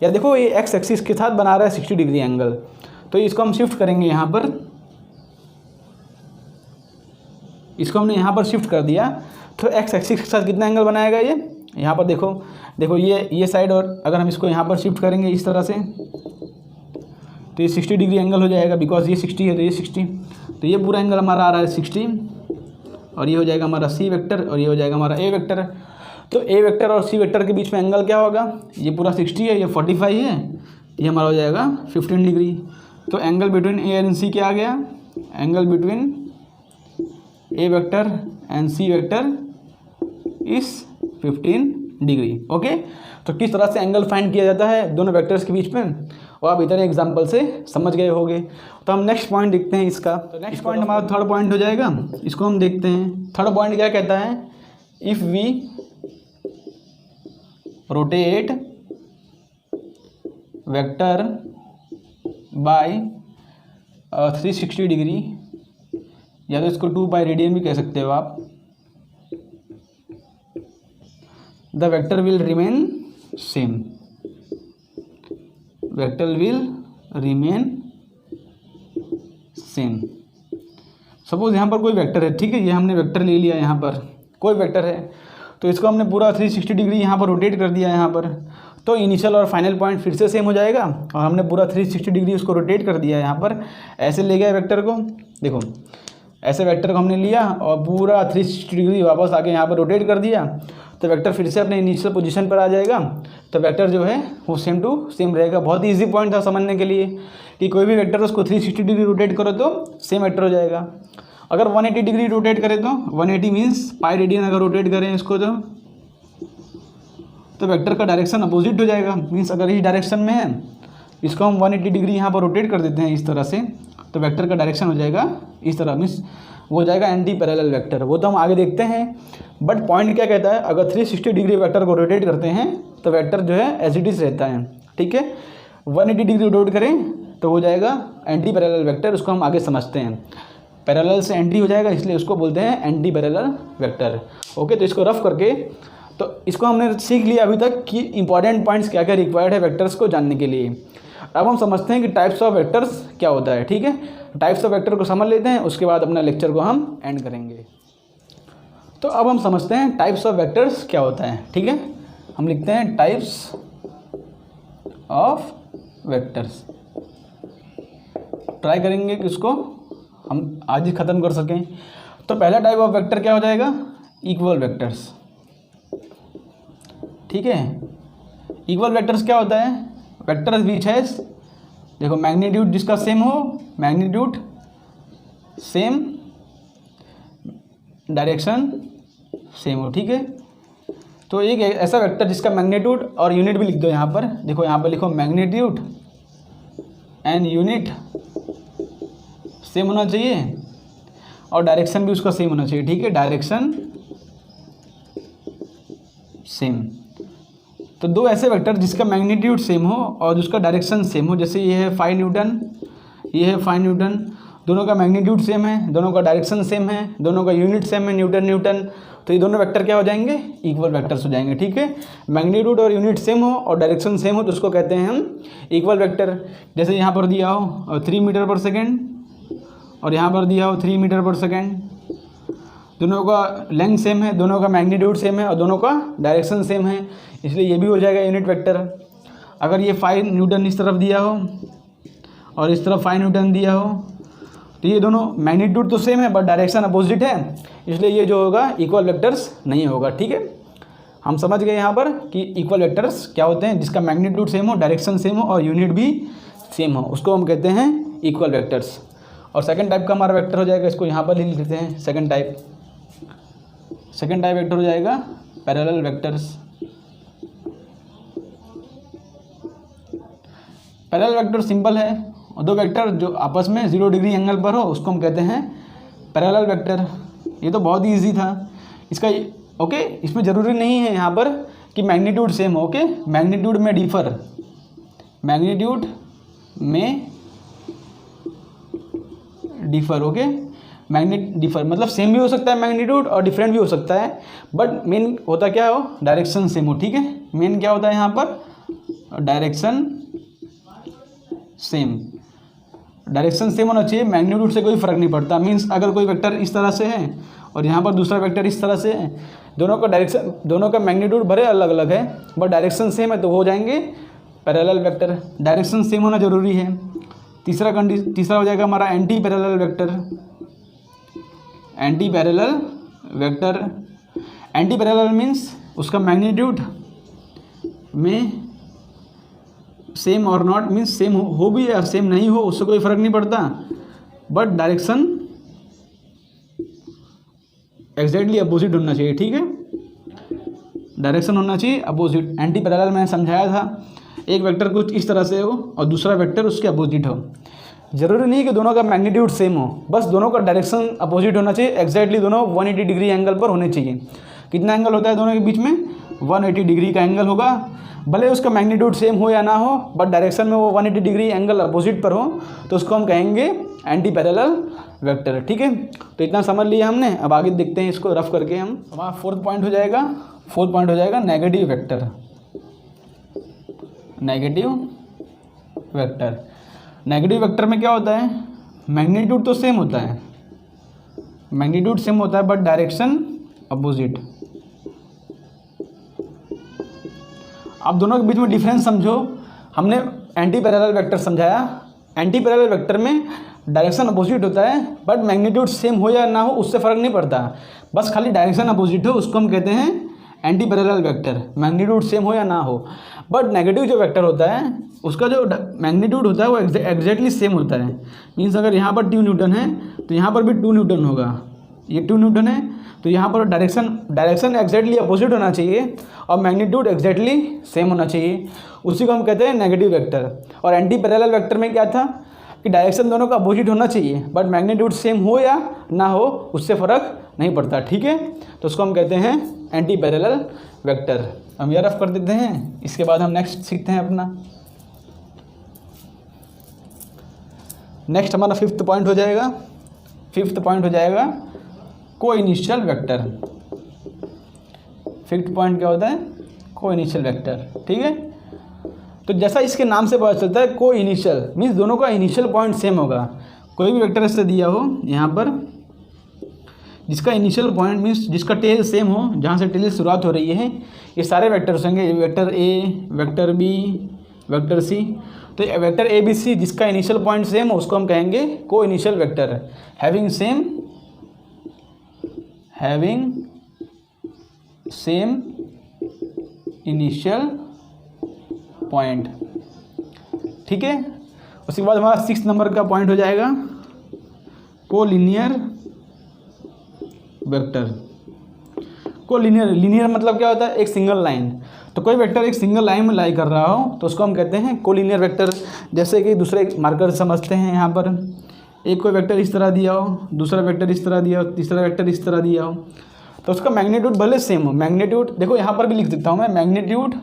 या देखो ये एक्स एक्सिस के साथ बना रहा है 60 डिग्री एंगल, तो इसको हम शिफ्ट करेंगे यहाँ पर, इसको हमने यहाँ पर शिफ्ट कर दिया। तो एक्स एक्सिस के साथ कितना एंगल बनाएगा ये, यहाँ पर देखो ये साइड, और अगर हम इसको यहाँ पर शिफ्ट करेंगे इस तरह से, तो ये 60 डिग्री एंगल हो जाएगा, बिकॉज ये 60 है तो ये 60। तो ये पूरा एंगल हमारा आ रहा है 60, और ये हो जाएगा हमारा सी वेक्टर, और ये हो जाएगा हमारा ए वेक्टर। तो ए वेक्टर और सी वेक्टर के बीच में एंगल क्या होगा, ये पूरा 60 है, ये 45 है, ये हमारा हो जाएगा 15 डिग्री। तो angle between A and C क्या आ गया, angle between A vector and C vector is 15 degree, okay. तो किस तरह से एंगल फाइंड किया जाता है दोनों वेक्टर्स के बीच में, वो आप इतने एग्जांपल से समझ गए होंगे। तो हम नेक्स्ट पॉइंट देखते हैं इसका। तो नेक्स्ट पॉइंट हमारा थर्ड पॉइंट हो जाएगा, इसको हम देखते हैं। थर्ड पॉइंट क्या कहता है, if we rotate vector by 360 degree, या तो इसको 2 पाई रेडियन भी कह सकते हो आप, the vector will remain same, vector will remain same. Suppose यहाँ पर कोई वेक्टर है, ठीक है, ये हमने वेक्टर ले लिया, यहाँ पर कोई वेक्टर है, तो इसको हमने पूरा 360 डिग्री यहाँ पर रोटेट कर दिया यहाँ पर, तो इनिशियल और फाइनल पॉइंट फिर से सेम हो जाएगा, और हमने पूरा 360 डिग्री उसको रोटेट कर दिया यहाँ पर। ऐसे ले गए वेक्टर को, देखो ऐसे वेक्टर को हमने लिया और पूरा 360 डिग्री वापस आके यहाँ पर रोटेट कर दिया, तो वेक्टर फिर से अपने इनिशियल पोजीशन पर आ जाएगा। तो वेक्टर जो है वो सेम टू सेम रहेगा। बहुत ही ईजी पॉइंट था समझने के लिए कि कोई भी वेक्टर उसको 360 डिग्री रोटेट करो तो सेम वेक्टर हो जाएगा। अगर 180 डिग्री रोटेट करें तो 180 मीन्स पाई रेडियन अगर रोटेट करें इसको तो वेक्टर का डायरेक्शन अपोजिट हो जाएगा। मीन्स अगर इस डायरेक्शन में है, इसको हम 180 डिग्री यहाँ पर रोटेट कर देते हैं इस तरह से, तो वेक्टर का डायरेक्शन हो जाएगा इस तरह, मीन्स वो हो जाएगा एंटी पैरेलल वेक्टर। वो तो हम आगे देखते हैं, बट पॉइंट क्या कहता है, अगर 360 डिग्री वेक्टर को रोटेट करते हैं तो वेक्टर जो है एज इट इज रहता है, ठीक है। 180 डिग्री रोटेट करें तो हो जाएगा एंटी पैरेलल वेक्टर, उसको हम आगे समझते हैं। पैरेलल से एंटी हो जाएगा, इसलिए उसको बोलते हैं एंटी पैरेलल वेक्टर, ओके। तो इसको रफ करके, तो इसको हमने सीख लिया अभी तक कि इंपॉर्टेंट पॉइंट्स क्या क्या रिक्वायर्ड है वेक्टर्स को जानने के लिए। अब हम समझते हैं कि टाइप्स ऑफ वेक्टर्स क्या होता है, ठीक है। टाइप्स ऑफ वेक्टर को समझ लेते हैं, उसके बाद अपना लेक्चर को हम एंड करेंगे। तो अब हम समझते हैं टाइप्स ऑफ वेक्टर्स क्या होता है, ठीक है। हम लिखते हैं टाइप्स ऑफ वेक्टर्स। ट्राई करेंगे कि उसको हम आज ही ख़त्म कर सकें। तो पहला टाइप ऑफ वेक्टर क्या हो जाएगा, इक्वल वेक्टर्स। ठीक है, इक्वल वेक्टर्स क्या होता है, वेक्टर्स विच हैज, देखो मैग्नीट्यूड जिसका सेम हो, मैग्नीट्यूड सेम, डायरेक्शन सेम हो। ठीक है, तो एक ऐसा वेक्टर जिसका मैग्नीट्यूड और यूनिट भी लिख दो यहाँ पर, देखो यहाँ पर लिखो मैग्नीट्यूड एंड यूनिट सेम होना चाहिए और डायरेक्शन भी उसका सेम होना चाहिए। ठीक है, डायरेक्शन सेम। तो दो ऐसे वेक्टर जिसका मैग्नीट्यूड सेम हो और जिसका डायरेक्शन सेम हो, जैसे ये है 5 न्यूटन, ये है 5 न्यूटन, दोनों का मैग्नीट्यूड सेम है, दोनों का डायरेक्शन सेम है, दोनों का यूनिट सेम है, न्यूटन न्यूटन, तो ये दोनों वेक्टर क्या हो जाएंगे, इक्वल वेक्टर्स हो जाएंगे। ठीक है, मैग्नीट्यूड और यूनिट सेम हो और डायरेक्शन सेम हो तो उसको कहते हैं हम इक्वल वेक्टर। जैसे यहाँ पर दिया हो 3 मीटर पर सेकेंड और यहाँ पर दिया हो 3 मीटर पर सेकेंड, दोनों का लेंथ सेम है, दोनों का मैग्नीट्यूड सेम है और दोनों का डायरेक्शन सेम है, इसलिए ये भी हो जाएगा यूनिट वेक्टर। अगर ये 5 न्यूटन इस तरफ दिया हो और इस तरफ 5 न्यूटन दिया हो तो ये दोनों मैग्नीट्यूड तो सेम है बट डायरेक्शन अपोजिट है, इसलिए ये जो होगा इक्वल वेक्टर्स नहीं होगा। ठीक है, हम समझ गए यहाँ पर कि इक्वल वेक्टर्स क्या होते हैं, जिसका मैग्नीट्यूड सेम हो, डायरेक्शन सेम हो और यूनिट भी सेम हो, उसको हम कहते हैं इक्वल वेक्टर्स। और सेकंड टाइप का हमारा वेक्टर हो जाएगा, इसको यहाँ पर लिख लेते हैं, सेकंड टाइप वेक्टर हो जाएगा parallel vectors. Parallel vector simple है, और दो वेक्टर जो आपस में 0 डिग्री एंगल पर हो उसको हम कहते हैं पैरेलल वेक्टर। ये तो बहुत ही ईजी था इसका। ओके, इसमें ज़रूरी नहीं है यहाँ पर कि मैग्नीट्यूड सेम हो। ओके, मैग्नीट्यूड में डिफर, मैग्नीट्यूड में डिफर। ओके, डिफर मतलब सेम भी हो सकता है मैग्नीट्यूड और डिफरेंट भी हो सकता है, बट मेन होता क्या हो, डायरेक्शन सेम हो। ठीक है, मेन क्या होता है यहाँ पर, डायरेक्शन सेम, डायरेक्शन सेम होना चाहिए, मैग्नीट्यूड से कोई फ़र्क नहीं पड़ता। मीन्स अगर कोई वेक्टर इस तरह से है और यहाँ पर दूसरा वेक्टर इस तरह से है, दोनों का डायरेक्शन, दोनों का मैग्नीट्यूड भले अलग अलग है बट डायरेक्शन सेम है तो हो जाएंगे पैरेलल वेक्टर। डायरेक्शन सेम होना ज़रूरी है। तीसरा हो जाएगा हमारा anti parallel vector. Anti parallel vector, anti parallel means उसका मैग्नीट्यूड में सेम और नॉट, मीन्स सेम हो भी या सेम नहीं हो उससे कोई फ़र्क नहीं पड़ता, बट डायरेक्शन एग्जैक्टली अपोजिट होना चाहिए। ठीक है, डायरेक्शन होना चाहिए अपोजिट। एंटी पैरेलल मैंने समझाया था, एक वेक्टर कुछ इस तरह से हो और दूसरा वेक्टर उसके अपोजिट हो। ज़रूरी नहीं कि दोनों का मैग्नीट्यूड सेम हो, बस दोनों का डायरेक्शन अपोजिट होना चाहिए, एग्जैक्टली दोनों 180 डिग्री एंगल पर होने चाहिए। कितना एंगल होता है दोनों के बीच में, 180 डिग्री का एंगल होगा। भले उसका मैग्नीट्यूड सेम हो या ना हो बट डायरेक्शन में वो 180 डिग्री एंगल अपोजिट पर हो तो उसको हम कहेंगे एंटी पैरेलल वेक्टर। ठीक है, तो इतना समझ लिया हमने। अब आगे देखते हैं इसको रफ करके हम। हमारा फोर्थ पॉइंट हो जाएगा नेगेटिव वेक्टर। नेगेटिव वेक्टर में क्या होता है, मैग्नीट्यूड तो सेम होता है, मैग्नीट्यूड सेम होता है बट डायरेक्शन अपोजिट। आप दोनों के बीच में डिफरेंस समझो। हमने एंटी पैरेलल वेक्टर समझाया, एंटी पैरेलल वेक्टर में डायरेक्शन अपोजिट होता है बट मैग्नीट्यूड सेम हो या ना हो उससे फ़र्क नहीं पड़ता, बस खाली डायरेक्शन अपोजिट हो, उसको हम कहते हैं anti parallel vector. Magnitude same हो या ना हो। बट नेगेटिव जो वेक्टर होता है उसका जो मैग्नीट्यूड होता है वो एग्जैक्टली सेम होता है। मीन्स अगर यहाँ पर 2 न्यूटन है तो यहाँ पर भी 2 न्यूटन होगा, ये 2 न्यूटन है तो यहाँ पर डायरेक्शन एग्जैक्टली अपोजिट होना चाहिए और मैग्नीट्यूड एग्जैक्टली सेम होना चाहिए, उसी को हम कहते हैं नेगेटिव वेक्टर। और एंटी पैरेलल वेक्टर में क्या था कि डायरेक्शन दोनों का अपोजिट होना चाहिए बट मैग्नीट्यूड सेम हो या ना हो उससे फ़र्क नहीं पड़ता। ठीक है, तो उसको हम कहते हैं एंटी पैरेलल वेक्टर। हम यह रफ कर देते हैं, इसके बाद हम नेक्स्ट सीखते हैं अपना। नेक्स्ट हमारा फिफ्थ पॉइंट हो जाएगा को इनिशियल वेक्टर। फिफ्थ पॉइंट क्या होता है, को इनिशियल वेक्टर। ठीक है, तो जैसा इसके नाम से पता चलता है को इनिशियल मीन्स दोनों का इनिशियल पॉइंट सेम होगा। कोई भी वेक्टर इससे दिया हो यहाँ पर जिसका इनिशियल पॉइंट मीन्स जिसका टेल सेम हो, जहाँ से टेल शुरुआत हो रही है, ये सारे वेक्टर्स होंगे, vector A, vector B, vector C. तो वेक्टर ए बी सी जिसका इनिशियल पॉइंट सेम हो उसको हम कहेंगे को initial vector. Having same initial point, ठीक है। उसके बाद हमारा 6 नंबर का पॉइंट हो जाएगा कोलिनियर वेक्टर। लीनियर मतलब क्या होता है, एक सिंगल लाइन। तो कोई वेक्टर एक सिंगल लाइन में लाई कर रहा हो तो उसको हम कहते हैं कोलिनियर वेक्टर। जैसे कि दूसरे मार्कर समझते हैं, यहाँ पर एक कोई वेक्टर इस तरह दिया हो, दूसरा वेक्टर इस तरह दिया हो, तीसरा वेक्टर इस तरह दिया हो, तो उसका मैग्नीट्यूड भले सेम हो। मैग्नीट्यूड देखो यहाँ पर भी लिख देता हूँ मैं, मैग्नीट्यूड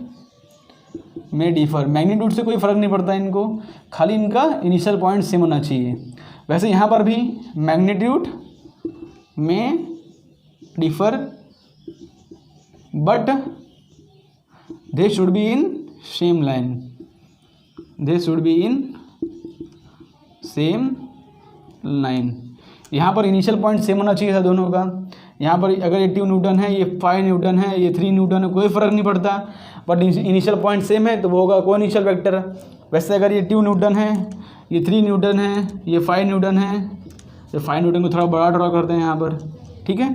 में डिफर, मैग्नीट्यूड से कोई फ़र्क नहीं पड़ता इनको, खाली इनका इनिशियल पॉइंट सेम होना चाहिए। वैसे यहाँ पर भी मैग्नीट्यूड में differ but they should be in same line, they should be in same line. यहाँ पर इनिशियल पॉइंट सेम होना चाहिए था दोनों का। यहाँ पर अगर ये 2 न्यूटन है, ये 5 न्यूटन है, ये 3 न्यूटन है, कोई फ़र्क नहीं पड़ता, बट इनिशियल पॉइंट सेम है तो वो होगा को इनिशियल वेक्टर। वैसे अगर ये 2 न्यूटन है, ये 3 न्यूटन है, ये 5 न्यूटन है, ये 5 न्यूटन को थोड़ा बड़ा ड्रॉ करते हैं यहाँ पर, ठीक है।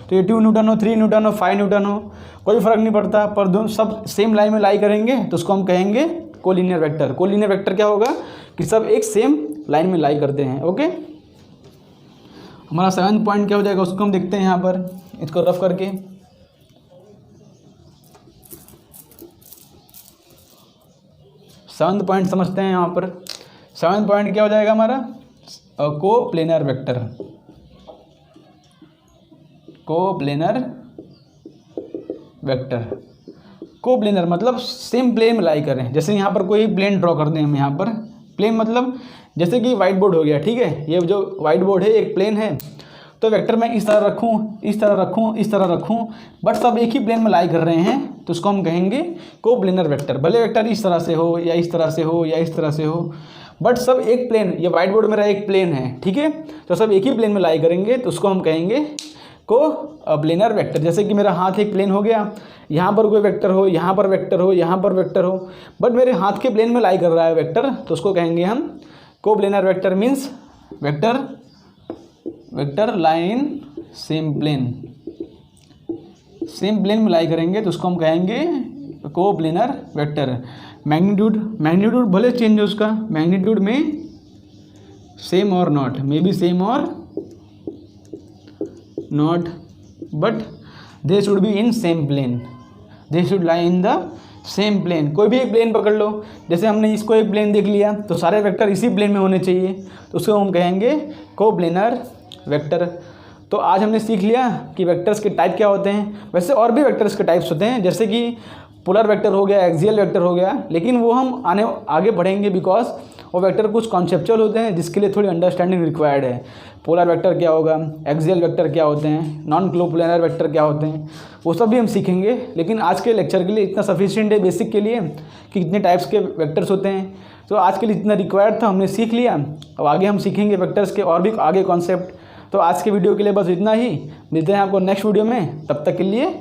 तो ये 2 न्यूटन हो, 3 न्यूटन हो, 5 न्यूटन हो, कोई फ़र्क नहीं पड़ता, पर दोनों सब सेम लाइन में लाई करेंगे तो उसको हम कहेंगे कोलिनियर वेक्टर। कोलिनियर वेक्टर क्या होगा कि सब एक सेम लाइन में लाई करते हैं, ओके। हमारा 7वां पॉइंट क्या हो जाएगा उसको हम देखते हैं यहाँ पर, इसको रफ करके। 7वां पॉइंट समझते हैं यहाँ पर। 7वां पॉइंट क्या हो जाएगा हमारा, को प्लेनर वेक्टर। को प्लेनर वेक्टर, को प्लेनर मतलब सेम प्लेन में लाई करें। जैसे यहाँ पर कोई प्लेन ड्रॉ कर दें हम, यहाँ पर प्लेन मतलब जैसे कि वाइट बोर्ड हो गया, ठीक है। ये जो वाइट बोर्ड है एक प्लेन है, तो वेक्टर मैं इस तरह रखूँ, इस तरह रखूँ, इस तरह रखूँ, बट सब एक ही प्लेन में लाई कर रहे हैं तो उसको हम कहेंगे को प्लेनर वेक्टर। भले वेक्टर इस तरह से हो या इस तरह से हो या इस तरह से हो, बट सब एक प्लेन, ये वाइट बोर्ड मेरा एक प्लेन है, ठीक है, तो सब एक ही प्लेन में लाई करेंगे तो उसको हम कहेंगे को प्लेनर वेक्टर। जैसे कि मेरा हाथ एक प्लेन हो गया, यहाँ पर कोई वेक्टर हो, यहाँ पर वेक्टर हो, यहाँ पर वेक्टर हो, बट मेरे हाथ के प्लेन में लाई कर रहा है वेक्टर, तो उसको कहेंगे हम coplanar vector. Means vector line same plane, same plane में लाई करेंगे तो उसको हम कहेंगे को प्लेनर वेक्टर। मैग्नीट्यूड भले चेंज हो उसका, मैग्नीट्यूड में सेम और नॉट, मे बी सेम और not, but they should be in same plane, they should lie in the same plane. कोई भी एक प्लेन पकड़ लो, जैसे हमने इसको एक प्लेन देख लिया तो सारे वेक्टर इसी प्लेन में होने चाहिए, तो उसको हम कहेंगे को प्लेनर वेक्टर। तो आज हमने सीख लिया कि वेक्टर्स के टाइप क्या होते हैं। वैसे और भी वेक्टर्स के टाइप्स होते हैं, जैसे कि पोलर वेक्टर हो गया, एक्सियल वेक्टर हो गया, लेकिन वो हम आगे बढ़ेंगे बिकॉज वो वेक्टर कुछ कॉन्सेप्चुअल होते हैं जिसके लिए थोड़ी अंडरस्टैंडिंग रिक्वायर्ड है। पोलर वेक्टर क्या होगा, एक्सियल वेक्टर क्या होते हैं, नॉन कोप्लेनर वेक्टर क्या होते हैं, वो सब भी हम सीखेंगे। लेकिन आज के लेक्चर के लिए इतना सफिशिएंट है बेसिक के लिए कि कितने टाइप्स के वेक्टर्स होते हैं। तो आज के लिए इतना रिक्वायर्ड था, हमने सीख लिया। अब आगे हम सीखेंगे वेक्टर्स के और भी आगे कॉन्सेप्ट। तो आज के वीडियो के लिए बस इतना ही, मिलते हैं आपको नेक्स्ट वीडियो में, तब तक के लिए